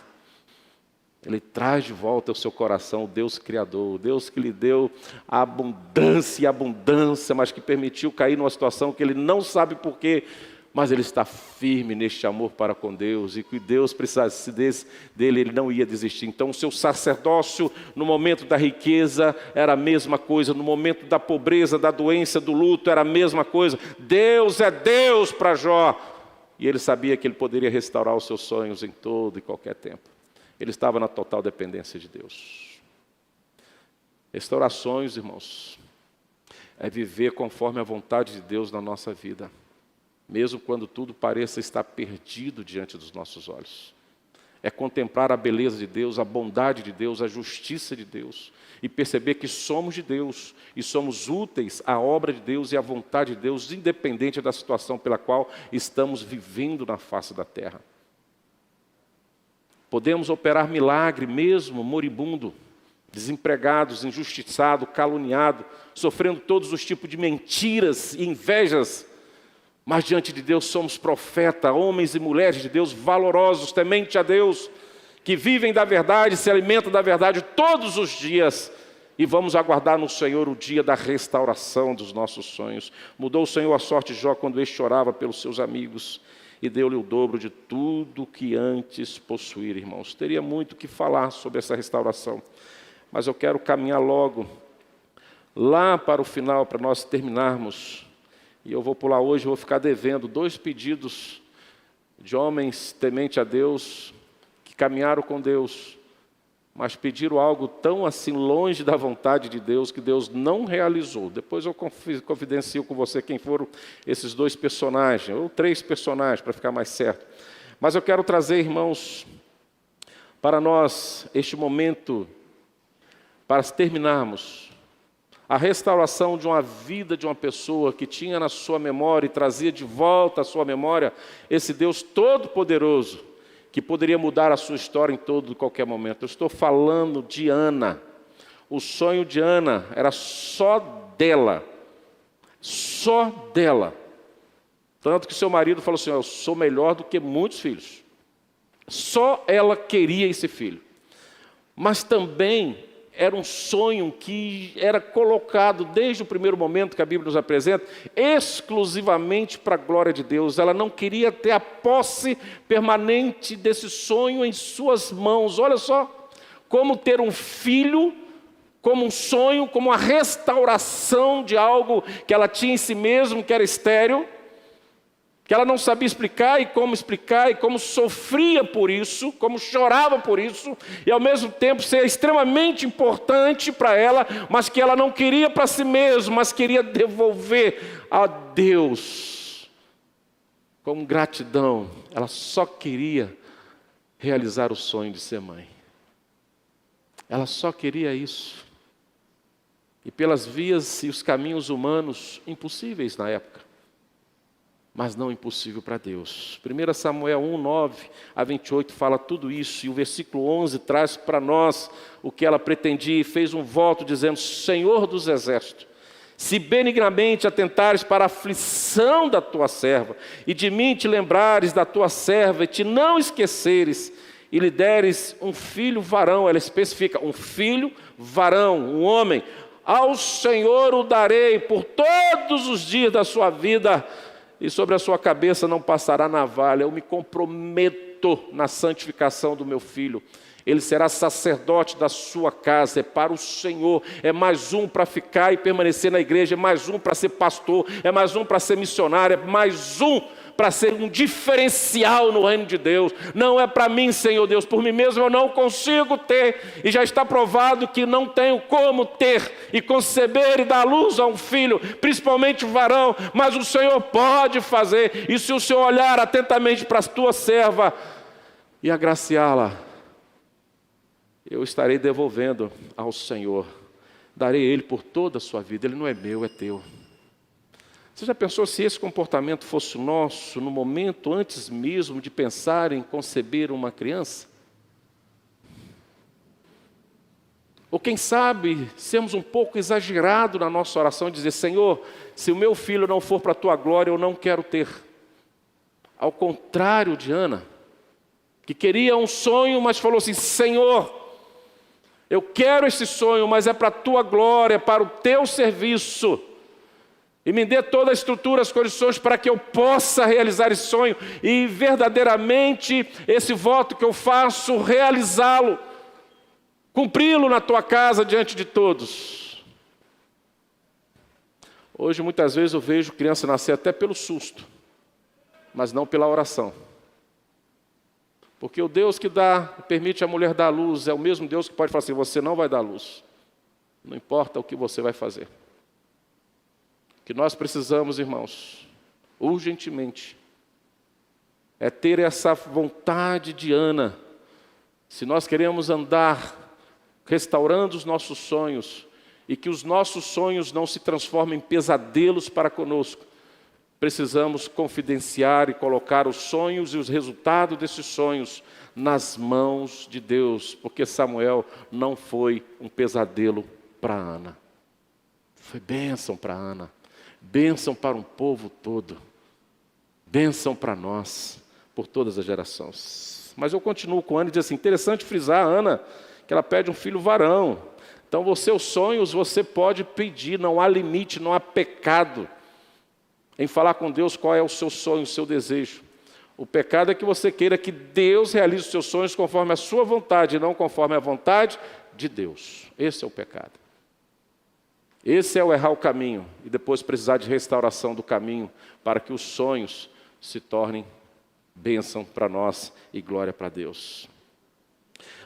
Speaker 1: Ele traz de volta ao seu coração o Deus Criador, o Deus que lhe deu a abundância e abundância, mas que permitiu cair numa situação que ele não sabe porquê, mas ele está firme neste amor para com Deus, e que Deus precisasse dele, ele não ia desistir. Então o seu sacerdócio no momento da riqueza era a mesma coisa, no momento da pobreza, da doença, do luto, era a mesma coisa. Deus é Deus para Jó, e ele sabia que ele poderia restaurar os seus sonhos em todo e qualquer tempo. Ele estava na total dependência de Deus. Restaurar sonhos, irmãos, é viver conforme a vontade de Deus na nossa vida, mesmo quando tudo pareça estar perdido diante dos nossos olhos. É contemplar a beleza de Deus, a bondade de Deus, a justiça de Deus, e perceber que somos de Deus, e somos úteis à obra de Deus e à vontade de Deus, independente da situação pela qual estamos vivendo na face da terra. Podemos operar milagre mesmo moribundo, desempregados, injustiçado, caluniado, sofrendo todos os tipos de mentiras e invejas, mas diante de Deus somos profeta, homens e mulheres de Deus valorosos, temente a Deus, que vivem da verdade, se alimentam da verdade todos os dias, e vamos aguardar no Senhor o dia da restauração dos nossos sonhos. Mudou o Senhor a sorte de Jó quando este chorava pelos seus amigos e deu-lhe o dobro de tudo que antes possuíra, irmãos. Teria muito que falar sobre essa restauração, mas eu quero caminhar logo lá para o final, para nós terminarmos. E eu vou pular hoje, vou ficar devendo 2 pedidos de homens tementes a Deus, que caminharam com Deus, mas pediram algo tão assim longe da vontade de Deus, que Deus não realizou. Depois eu confidencio com você quem foram esses 2 personagens, ou 3 personagens, para ficar mais certo. Mas eu quero trazer, irmãos, para nós, este momento, para terminarmos, a restauração de uma vida de uma pessoa que tinha na sua memória e trazia de volta à sua memória esse Deus Todo-Poderoso, que poderia mudar a sua história em todo e qualquer momento. Eu estou falando de Ana. O sonho de Ana era só dela. Só dela. Tanto que seu marido falou assim: eu sou melhor do que muitos filhos. Só ela queria esse filho. Mas também era um sonho que era colocado desde o primeiro momento que a Bíblia nos apresenta, exclusivamente para a glória de Deus. Ela não queria ter a posse permanente desse sonho em suas mãos. Olha só, como ter um filho, como um sonho, como uma restauração de algo que ela tinha em si mesmo, que era estéril, que ela não sabia explicar e como sofria por isso, como chorava por isso, e ao mesmo tempo ser extremamente importante para ela, mas que ela não queria para si mesma, mas queria devolver a Deus. Com gratidão, ela só queria realizar o sonho de ser mãe. Ela só queria isso. E pelas vias e os caminhos humanos impossíveis na época, mas não impossível para Deus. 1 Samuel 1, 9 a 28 fala tudo isso, e o versículo 11 traz para nós o que ela pretendia, e fez um voto dizendo: Senhor dos exércitos, se benignamente atentares para a aflição da tua serva, e de mim te lembrares da tua serva, e te não esqueceres, e lhe deres um filho varão, ela especifica, um filho varão, um homem, ao Senhor o darei por todos os dias da sua vida, e sobre a sua cabeça não passará navalha. Eu me comprometo na santificação do meu filho. Ele será sacerdote da sua casa, é para o Senhor. É mais um para ficar e permanecer na igreja, é mais um para ser pastor, é mais um para ser missionário, é mais um para ser um diferencial no reino de Deus. Não é para mim, Senhor Deus, por mim mesmo eu não consigo ter, e já está provado que não tenho como ter e conceber e dar luz a um filho, principalmente varão, mas o Senhor pode fazer. E se o Senhor olhar atentamente para a tua serva e agraciá-la, eu estarei devolvendo ao Senhor, darei Ele por toda a sua vida. Ele não é meu, é teu. Você já pensou se esse comportamento fosse nosso no momento antes mesmo de pensar em conceber uma criança? Ou quem sabe, sermos um pouco exagerados na nossa oração e dizer: Senhor, se o meu filho não for para a tua glória, eu não quero ter. Ao contrário de Ana, que queria um sonho, mas falou assim: Senhor, eu quero esse sonho, mas é para a tua glória, para o teu serviço. E me dê toda a estrutura, as condições para que eu possa realizar esse sonho. E verdadeiramente esse voto que eu faço, realizá-lo. Cumpri-lo na tua casa diante de todos. Hoje muitas vezes eu vejo criança nascer até pelo susto, mas não pela oração. Porque o Deus que permite a mulher dar à luz é o mesmo Deus que pode falar assim: você não vai dar luz. Não importa o que você vai fazer. O que nós precisamos, irmãos, urgentemente, é ter essa vontade de Ana. Se nós queremos andar restaurando os nossos sonhos, e que os nossos sonhos não se transformem em pesadelos para conosco, precisamos confidenciar e colocar os sonhos e os resultados desses sonhos nas mãos de Deus, porque Samuel não foi um pesadelo para Ana, foi bênção para Ana, bênção para um povo todo, bênção para nós, por todas as gerações. Mas eu continuo com Ana e diz assim: interessante frisar, Ana, que ela pede um filho varão. Então, os seus sonhos você pode pedir, não há limite, não há pecado em falar com Deus qual é o seu sonho, o seu desejo. O pecado é que você queira que Deus realize os seus sonhos conforme a sua vontade, não conforme a vontade de Deus. Esse é o pecado. Esse é o errar o caminho e depois precisar de restauração do caminho para que os sonhos se tornem bênção para nós e glória para Deus.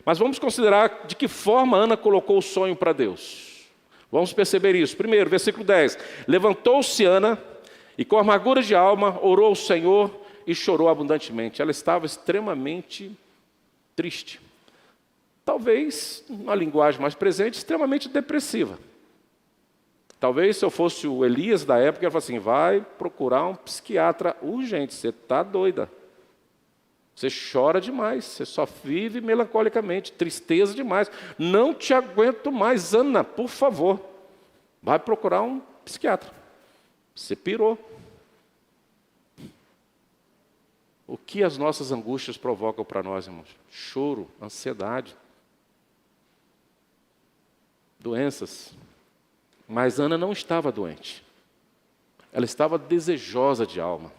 Speaker 1: Mas vamos considerar de que forma Ana colocou o sonho para Deus. Vamos perceber isso. Primeiro, versículo 10. Levantou-se Ana e com amargura de alma orou ao Senhor e chorou abundantemente. Ela estava extremamente triste. Talvez, numa linguagem mais presente, extremamente depressiva. Talvez se eu fosse o Elias da época, ele falasse assim, vai procurar um psiquiatra urgente, você está doida. Você chora demais, você só vive melancolicamente, tristeza demais. Não te aguento mais, Ana, por favor. Vai procurar um psiquiatra. Você pirou. O que as nossas angústias provocam para nós, irmãos? Choro, ansiedade, doenças. Mas Ana não estava doente. Ela estava desejosa de alma.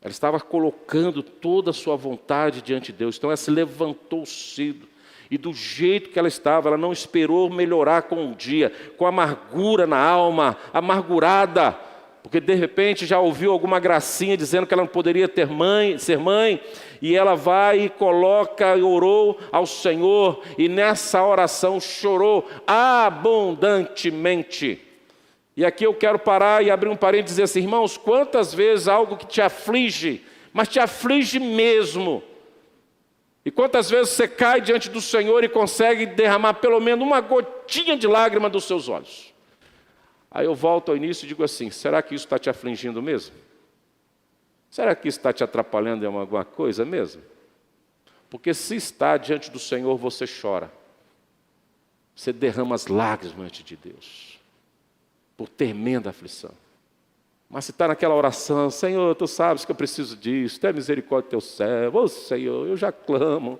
Speaker 1: Ela estava colocando toda a sua vontade diante de Deus. Então ela se levantou cedo. E do jeito que ela estava, ela não esperou melhorar com um dia, com amargura na alma, amargurada, porque de repente já ouviu alguma gracinha dizendo que ela não poderia ser mãe, e ela vai e coloca e orou ao Senhor, e nessa oração chorou abundantemente. E aqui eu quero parar e abrir um parênteses e dizer assim, irmãos, quantas vezes algo que te aflige, mas te aflige mesmo, e quantas vezes você cai diante do Senhor e consegue derramar pelo menos uma gotinha de lágrima dos seus olhos. Aí eu volto ao início e digo assim, será que isso está te afligindo mesmo? Será que isso está te atrapalhando em alguma coisa mesmo? Porque se está diante do Senhor, você chora. Você derrama as lágrimas diante de Deus. Por tremenda aflição. Mas se está naquela oração, Senhor, Tu sabes que eu preciso disso, tenha misericórdia do Teu servo, Senhor, eu já clamo.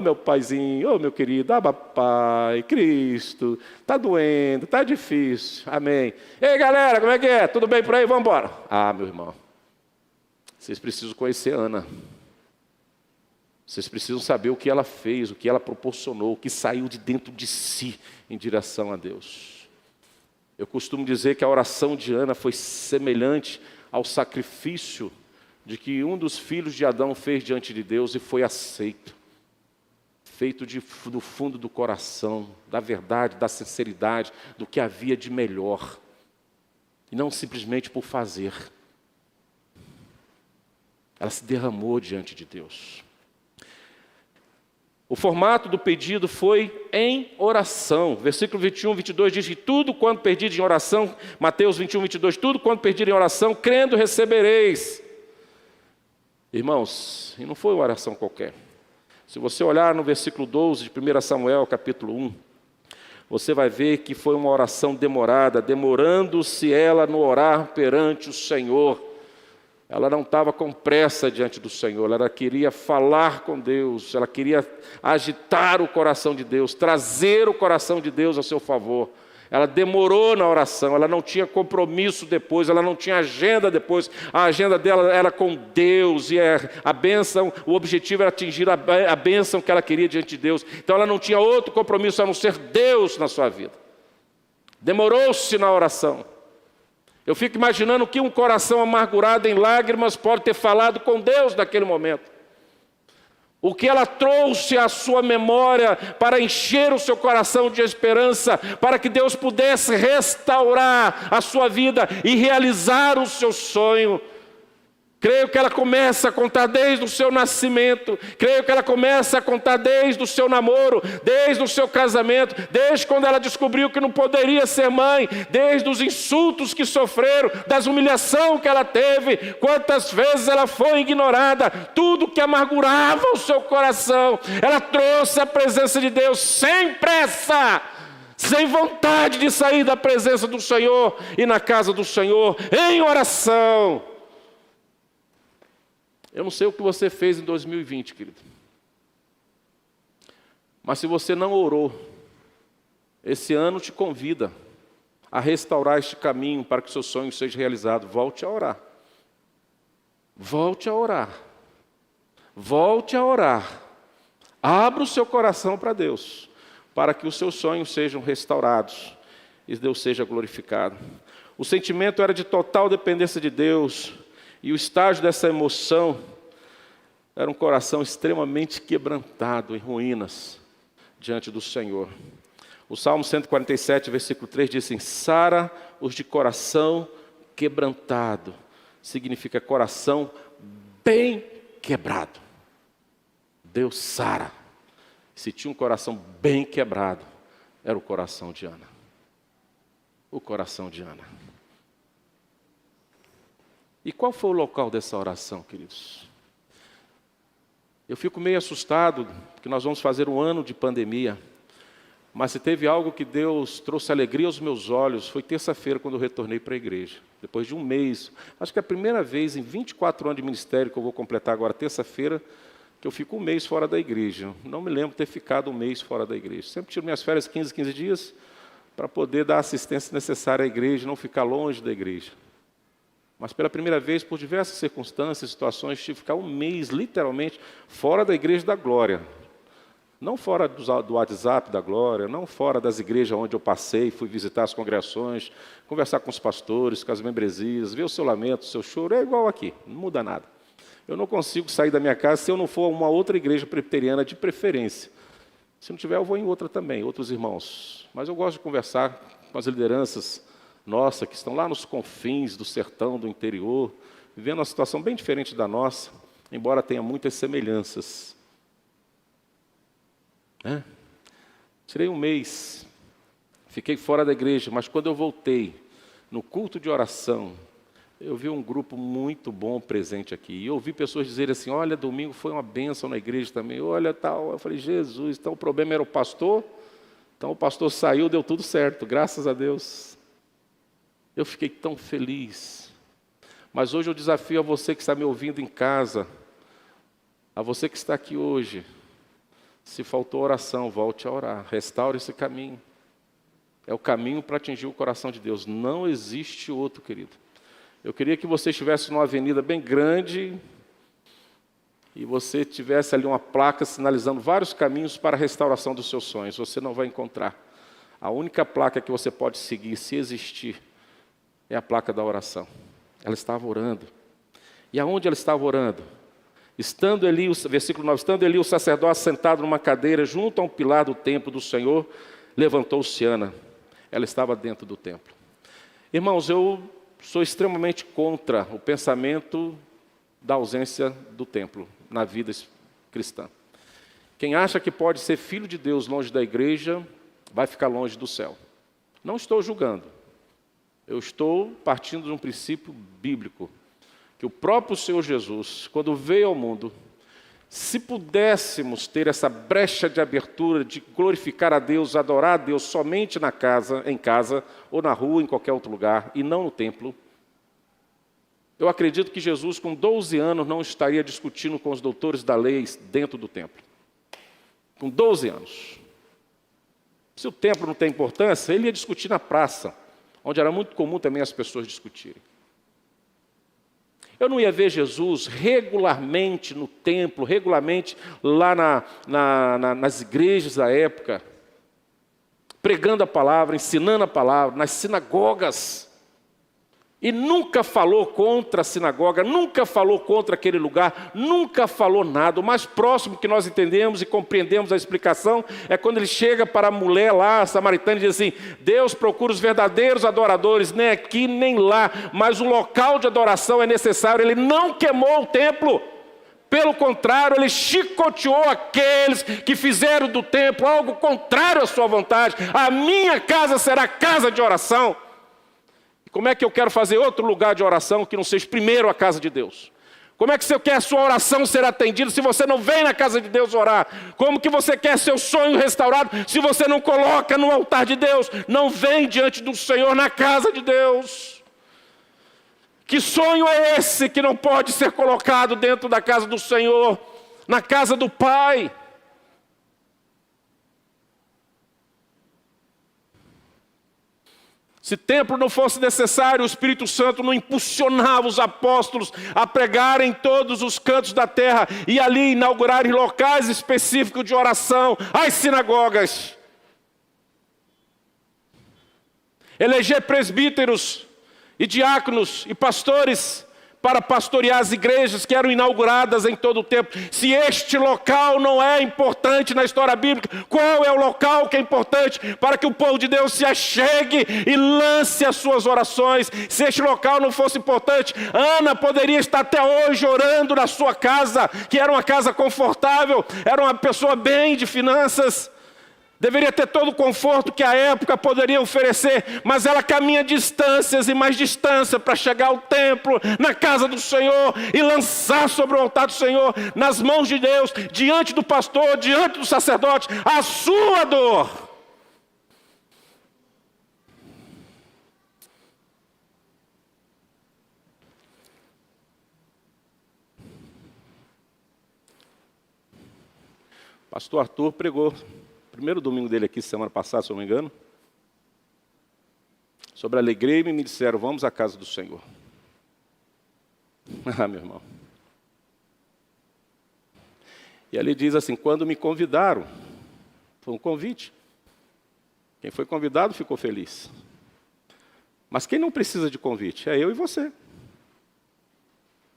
Speaker 1: Meu paizinho, meu querido, Pai, Cristo, está doendo, está difícil, amém. Ei galera, como é que é? Tudo bem por aí? Vamos embora. Meu irmão, vocês precisam conhecer Ana. Vocês precisam saber o que ela fez, o que ela proporcionou, o que saiu de dentro de si em direção a Deus. Eu costumo dizer que a oração de Ana foi semelhante ao sacrifício de que um dos filhos de Adão fez diante de Deus e foi aceito. Feito do fundo do coração, da verdade, da sinceridade, do que havia de melhor. E não simplesmente por fazer. Ela se derramou diante de Deus. O formato do pedido foi em oração. Versículo 21, 22 diz que tudo quanto pedirdes em oração, Mateus 21, 22, tudo quanto pedirem em oração, crendo recebereis. Irmãos, e não foi uma oração qualquer. Se você olhar no versículo 12 de 1 Samuel, capítulo 1, você vai ver que foi uma oração demorada, demorando-se ela no orar perante o Senhor. Ela não estava com pressa diante do Senhor, ela queria falar com Deus, ela queria agitar o coração de Deus, trazer o coração de Deus a seu favor. Ela demorou na oração, ela não tinha compromisso depois, ela não tinha agenda depois, a agenda dela era com Deus, e a bênção, o objetivo era atingir a bênção que ela queria diante de Deus. Então ela não tinha outro compromisso a não ser Deus na sua vida. Demorou-se na oração. Eu fico imaginando que um coração amargurado em lágrimas pode ter falado com Deus naquele momento. O que ela trouxe à sua memória para encher o seu coração de esperança, para que Deus pudesse restaurar a sua vida e realizar o seu sonho. Creio que ela começa a contar desde o seu nascimento, creio que ela começa a contar desde o seu namoro, desde o seu casamento, desde quando ela descobriu que não poderia ser mãe, desde os insultos que sofreram, das humilhações que ela teve, quantas vezes ela foi ignorada, tudo que amargurava o seu coração, ela trouxe a presença de Deus sem pressa, sem vontade de sair da presença do Senhor e na casa do Senhor, em oração. Eu não sei o que você fez em 2020, querido. Mas se você não orou, Esse ano te convida a restaurar este caminho para que o seu sonho seja realizado. Volte a orar. Volte a orar. Volte a orar. Abra o seu coração para Deus, para que os seus sonhos sejam restaurados e Deus seja glorificado. O sentimento era de total dependência de Deus, e o estágio dessa emoção era um coração extremamente quebrantado, em ruínas, diante do Senhor. O Salmo 147, versículo 3 diz assim: sara os de coração quebrantado. Significa coração bem quebrado. Deus sara. Se tinha um coração bem quebrado, era o coração de Ana. O coração de Ana. E qual foi o local dessa oração, queridos? Eu fico meio assustado, porque nós vamos fazer um ano de pandemia. Mas se teve algo que Deus trouxe alegria aos meus olhos, foi terça-feira, quando eu retornei para a igreja. Depois de um mês, acho que é a primeira vez em 24 anos de ministério, que eu vou completar agora terça-feira, que eu fico um mês fora da igreja. Não me lembro de ter ficado um mês fora da igreja. Sempre tiro minhas férias 15 dias, para poder dar a assistência necessária à igreja, não ficar longe da igreja. Mas pela primeira vez, por diversas circunstâncias, situações, tive que ficar um mês, literalmente, fora da igreja da glória. Não fora do WhatsApp da glória, não fora das igrejas onde eu passei, fui visitar as congregações, conversar com os pastores, com as membresias, ver o seu lamento, o seu choro, é igual aqui, não muda nada. Eu não consigo sair da minha casa se eu não for a uma outra igreja presbiteriana de preferência. Se não tiver, eu vou em outra também, outros irmãos. Mas eu gosto de conversar com as lideranças nossas, que estão lá nos confins do sertão, do interior, vivendo uma situação bem diferente da nossa, embora tenha muitas semelhanças. Tirei um mês, fiquei fora da igreja, mas quando eu voltei, no culto de oração, eu vi um grupo muito bom presente aqui. E eu ouvi pessoas dizerem assim: olha, domingo foi uma bênção na igreja também, olha tal. Eu falei: Jesus, então o problema era o pastor? Então o pastor saiu, deu tudo certo, graças a Deus. Eu fiquei tão feliz. Mas hoje eu desafio a você que está me ouvindo em casa, a você que está aqui hoje, se faltou oração, volte a orar, restaure esse caminho. É o caminho para atingir o coração de Deus, não existe outro, querido. Eu queria que você estivesse numa avenida bem grande e você tivesse ali uma placa sinalizando vários caminhos para a restauração dos seus sonhos. Você não vai encontrar. A única placa que você pode seguir, se existir, é a placa da oração. Ela estava orando. E aonde ela estava orando? Estando ali, versículo 9, estando ali o sacerdote sentado numa cadeira junto a um pilar do templo do Senhor, levantou-se Ana. Ela estava dentro do templo. Irmãos, eu sou extremamente contra o pensamento da ausência do templo na vida cristã. Quem acha que pode ser filho de Deus longe da igreja, vai ficar longe do céu. Não estou julgando. Eu estou partindo de um princípio bíblico, que o próprio Senhor Jesus, quando veio ao mundo, se pudéssemos ter essa brecha de abertura, de glorificar a Deus, adorar a Deus somente em casa, ou na rua, em qualquer outro lugar, e não no templo, eu acredito que Jesus, com 12 anos, não estaria discutindo com os doutores da lei dentro do templo. Com 12 anos. Se o templo não tem importância, ele ia discutir na praça, onde era muito comum também as pessoas discutirem. Eu não ia ver Jesus regularmente no templo, regularmente lá nas igrejas da época, pregando a palavra, ensinando a palavra, nas sinagogas. E nunca falou contra a sinagoga, nunca falou contra aquele lugar, nunca falou nada. O mais próximo que nós entendemos e compreendemos a explicação é quando ele chega para a mulher lá, a samaritana, e diz assim: Deus procura os verdadeiros adoradores, nem aqui nem lá, mas o local de adoração é necessário. Ele não queimou o templo, pelo contrário, ele chicoteou aqueles que fizeram do templo algo contrário à sua vontade. A minha casa será casa de oração. Como é que eu quero fazer outro lugar de oração que não seja primeiro a casa de Deus? Como é que você quer a sua oração ser atendida se você não vem na casa de Deus orar? Como que você quer seu sonho restaurado se você não coloca no altar de Deus? Não vem diante do Senhor na casa de Deus. Que sonho é esse que não pode ser colocado dentro da casa do Senhor, na casa do Pai? Se templo não fosse necessário, o Espírito Santo não impulsionava os apóstolos a pregarem em todos os cantos da terra e ali inaugurarem locais específicos de oração, as sinagogas. Eleger presbíteros e diáconos e pastores para pastorear as igrejas que eram inauguradas em todo o tempo. Se este local não é importante na história bíblica, qual é o local que é importante para que o povo de Deus se achegue e lance as suas orações? Se este local não fosse importante, Ana poderia estar até hoje orando na sua casa, que era uma casa confortável, era uma pessoa bem de finanças, deveria ter todo o conforto que a época poderia oferecer, mas ela caminha distâncias e mais distância para chegar ao templo, na casa do Senhor, e lançar sobre o altar do Senhor, nas mãos de Deus, diante do pastor, diante do sacerdote, a sua dor. Pastor Arthur pregou primeiro domingo dele aqui, semana passada, se eu não me engano, sobre alegrei-me e me disseram, vamos à casa do Senhor. Ah, meu irmão. E ali diz assim, quando me convidaram, foi um convite. Quem foi convidado ficou feliz. Mas quem não precisa de convite? É eu e você.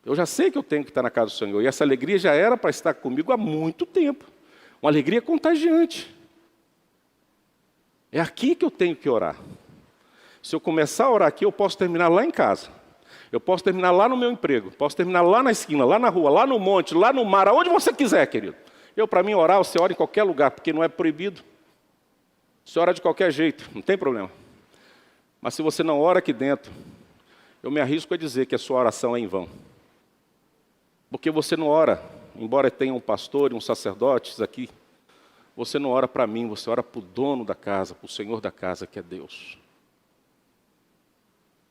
Speaker 1: Eu já sei que eu tenho que estar na casa do Senhor. E essa alegria já era para estar comigo há muito tempo. Uma alegria contagiante. É aqui que eu tenho que orar. Se eu começar a orar aqui, eu posso terminar lá em casa. Eu posso terminar lá no meu emprego. Posso terminar lá na esquina, lá na rua, lá no monte, lá no mar, aonde você quiser, querido. Para mim, orar, você ora em qualquer lugar, porque não é proibido. Você ora de qualquer jeito, não tem problema. Mas se você não ora aqui dentro, eu me arrisco a dizer que a sua oração é em vão. Porque você não ora, embora tenha um pastor e um sacerdote aqui, você não ora para mim, você ora para o dono da casa, para o Senhor da casa, que é Deus.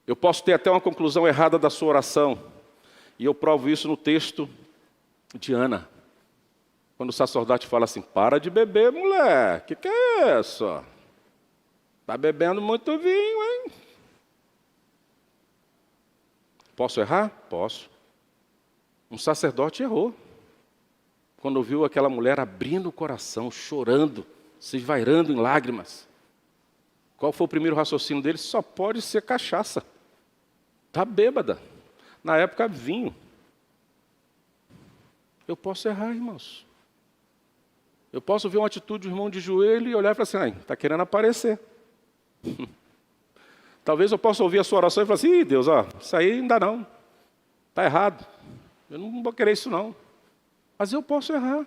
Speaker 1: Eu posso ter até uma conclusão errada da sua oração, e eu provo isso no texto de Ana. Quando o sacerdote fala assim, para de beber, mulher, que é isso? Está bebendo muito vinho, hein? Posso errar? Posso. Um sacerdote errou. Quando viu aquela mulher abrindo o coração, chorando, se esvairando em lágrimas. Qual foi o primeiro raciocínio dele? Só pode ser cachaça. Está bêbada. Na época, vinho. Eu posso errar, irmãos. Eu posso ver uma atitude do irmão de joelho e olhar e falar assim, está querendo aparecer. Talvez eu possa ouvir a sua oração e falar assim, ih, Deus, isso aí ainda não. Está errado. Eu não vou querer isso não. Mas eu posso errar.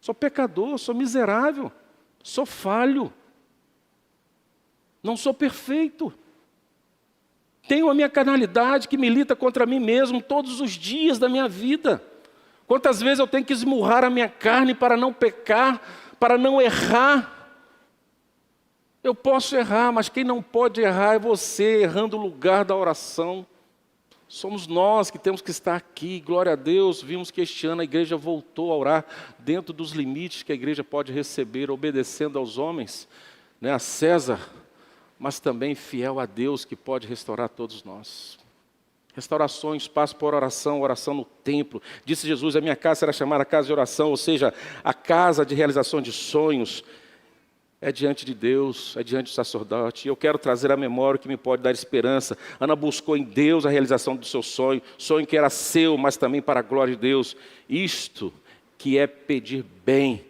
Speaker 1: Sou pecador, sou miserável, sou falho. Não sou perfeito. Tenho a minha carnalidade que milita contra mim mesmo todos os dias da minha vida. Quantas vezes eu tenho que esmurrar a minha carne para não pecar, para não errar? Eu posso errar, mas quem não pode errar é você, errando o lugar da oração. Somos nós que temos que estar aqui, glória a Deus. Vimos que este ano a igreja voltou a orar dentro dos limites que a igreja pode receber, obedecendo aos homens, a César, mas também fiel a Deus que pode restaurar todos nós. Restaurações, espaço por oração, oração no templo. Disse Jesus, a minha casa será chamada casa de oração, ou seja, a casa de realização de sonhos. É diante de Deus, é diante do sacerdote. Eu quero trazer a memória que me pode dar esperança. Ana buscou em Deus a realização do seu sonho, sonho que era seu, mas também para a glória de Deus. Isto que é pedir bem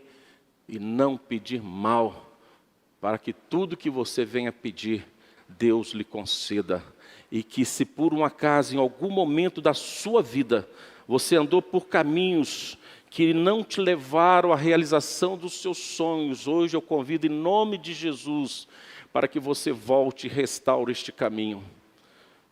Speaker 1: e não pedir mal, para que tudo que você venha pedir, Deus lhe conceda. E que se por um acaso, em algum momento da sua vida, você andou por caminhos que não te levaram à realização dos seus sonhos, hoje eu convido em nome de Jesus, para que você volte e restaure este caminho.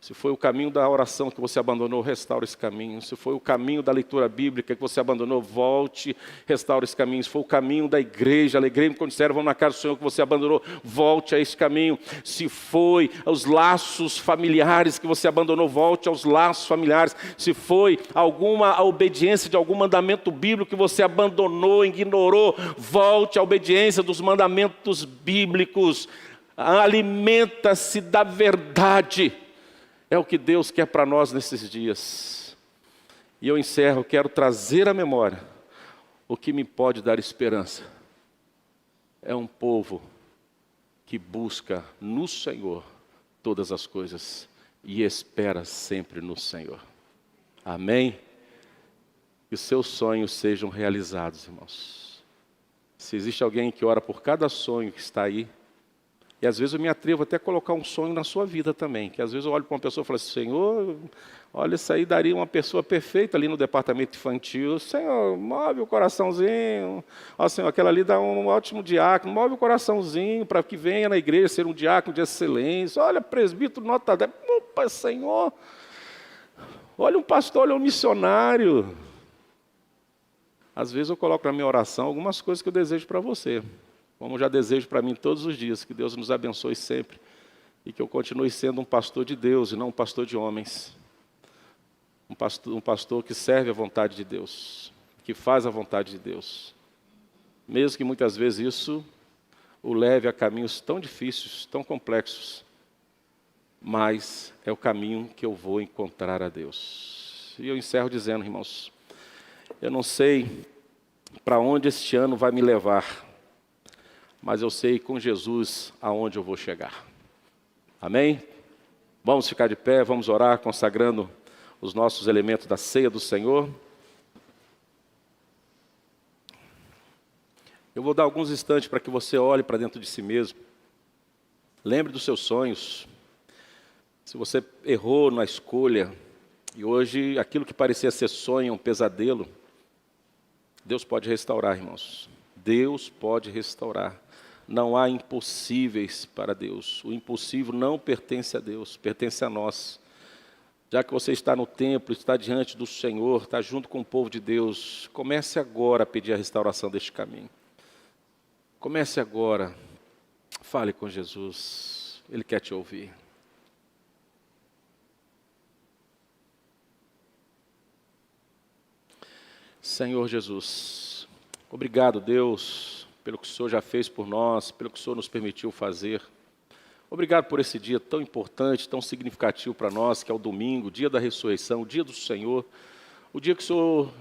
Speaker 1: Se foi o caminho da oração que você abandonou, restaure esse caminho. Se foi o caminho da leitura bíblica que você abandonou, volte, restaure esse caminho. Se foi o caminho da igreja, alegrei-me quando disseram, vamos na casa do Senhor, que você abandonou, volte a esse caminho. Se foi os laços familiares que você abandonou, volte aos laços familiares. Se foi a obediência de algum mandamento bíblico que você abandonou, ignorou, volte à obediência dos mandamentos bíblicos. Alimenta-se da verdade. É o que Deus quer para nós nesses dias. E eu encerro, quero trazer à memória o que me pode dar esperança. É um povo que busca no Senhor todas as coisas e espera sempre no Senhor. Amém? Que os seus sonhos sejam realizados, irmãos. Se existe alguém que ora por cada sonho que está aí, e às vezes eu me atrevo até a colocar um sonho na sua vida também, que às vezes eu olho para uma pessoa e falo assim, Senhor, olha, isso aí daria uma pessoa perfeita ali no departamento infantil. Senhor, move o coraçãozinho. Ó, Senhor, aquela ali dá um ótimo diácono. Move o coraçãozinho para que venha na igreja ser um diácono de excelência. Olha, presbítero, nota 10. Opa, Senhor. Olha um pastor, olha um missionário. Às vezes eu coloco na minha oração algumas coisas que eu desejo para você. Como eu já desejo para mim todos os dias. Que Deus nos abençoe sempre. E que eu continue sendo um pastor de Deus e não um pastor de homens. Um pastor que serve a vontade de Deus, que faz a vontade de Deus. Mesmo que muitas vezes isso o leve a caminhos tão difíceis, tão complexos, mas é o caminho que eu vou encontrar a Deus. E eu encerro dizendo, irmãos, eu não sei para onde este ano vai me levar, mas eu sei com Jesus aonde eu vou chegar. Amém? Vamos ficar de pé, vamos orar, consagrando os nossos elementos da ceia do Senhor. Eu vou dar alguns instantes para que você olhe para dentro de si mesmo. Lembre dos seus sonhos. Se você errou na escolha, e hoje aquilo que parecia ser sonho é um pesadelo, Deus pode restaurar, irmãos. Deus pode restaurar. Não há impossíveis para Deus. O impossível não pertence a Deus, pertence a nós. Já que você está no templo, está diante do Senhor, está junto com o povo de Deus, comece agora a pedir a restauração deste caminho. Comece agora, fale com Jesus, Ele quer te ouvir. Senhor Jesus, obrigado, Deus, pelo que o Senhor já fez por nós, pelo que o Senhor nos permitiu fazer. Obrigado por esse dia tão importante, tão significativo para nós, que é o domingo, o dia da ressurreição, o dia do Senhor, o dia que o Senhor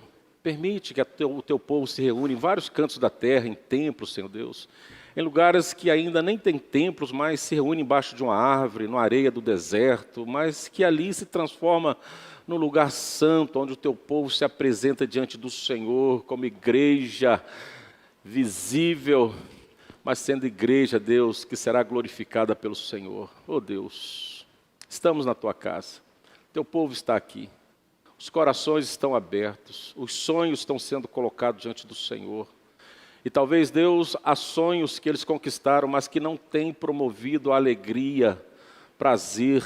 Speaker 1: permite que o teu povo se reúne em vários cantos da terra, em templos, Senhor Deus, em lugares que ainda nem tem templos, mas se reúne embaixo de uma árvore, na areia do deserto, mas que ali se transforma num lugar santo, onde o teu povo se apresenta diante do Senhor como igreja visível, mas sendo igreja, Deus, que será glorificada pelo Senhor. Oh Deus, estamos na tua casa, teu povo está aqui, os corações estão abertos, os sonhos estão sendo colocados diante do Senhor. E talvez, Deus, há sonhos que eles conquistaram, mas que não têm promovido a alegria, prazer.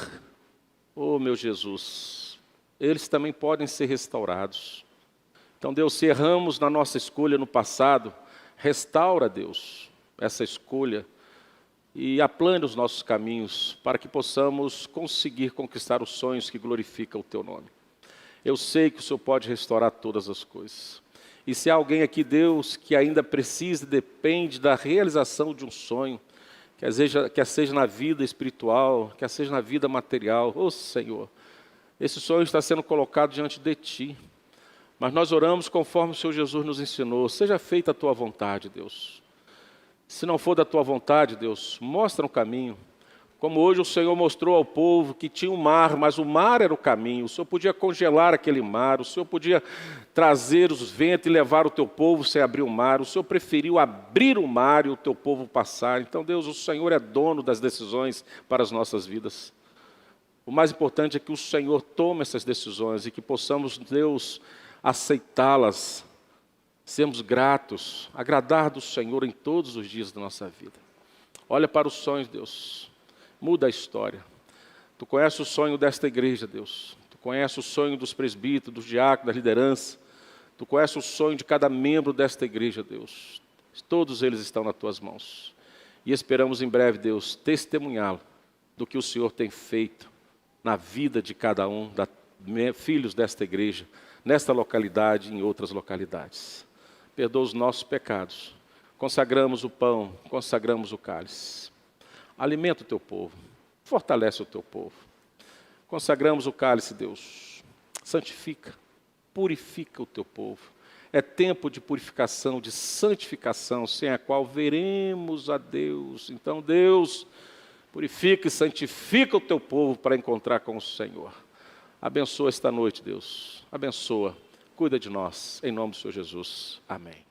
Speaker 1: Oh meu Jesus, eles também podem ser restaurados. Então Deus, se erramos na nossa escolha no passado, restaura, Deus, essa escolha e aplane os nossos caminhos para que possamos conseguir conquistar os sonhos que glorificam o teu nome. Eu sei que o Senhor pode restaurar todas as coisas. E se há alguém aqui, Deus, que ainda precisa e depende da realização de um sonho, quer seja na vida espiritual, quer seja na vida material, ô Senhor, esse sonho está sendo colocado diante de Ti. Mas nós oramos conforme o Senhor Jesus nos ensinou. Seja feita a Tua vontade, Deus. Se não for da Tua vontade, Deus, mostra um caminho. Como hoje o Senhor mostrou ao povo que tinha um mar, mas o mar era o caminho. O Senhor podia congelar aquele mar, o Senhor podia trazer os ventos e levar o Teu povo sem abrir o mar. O Senhor preferiu abrir o mar e o Teu povo passar. Então, Deus, o Senhor é dono das decisões para as nossas vidas. O mais importante é que o Senhor tome essas decisões e que possamos, Deus, aceitá-las, sermos gratos, agradar do Senhor em todos os dias da nossa vida. Olha para os sonhos, Deus, muda a história. Tu conheces o sonho desta igreja, Deus. Tu conheces o sonho dos presbíteros, dos diáconos, da liderança. Tu conheces o sonho de cada membro desta igreja, Deus. Todos eles estão nas tuas mãos. E esperamos em breve, Deus, testemunhá-lo do que o Senhor tem feito na vida de cada um, filhos desta igreja, nesta localidade e em outras localidades. Perdoa os nossos pecados. Consagramos o pão, consagramos o cálice. Alimenta o teu povo, fortalece o teu povo. Consagramos o cálice, Deus. Santifica, purifica o teu povo. É tempo de purificação, de santificação, sem a qual veremos a Deus. Então, Deus, purifica e santifica o teu povo para encontrar com o Senhor. Abençoa esta noite, Deus. Abençoa. Cuida de nós. Em nome do Senhor Jesus. Amém.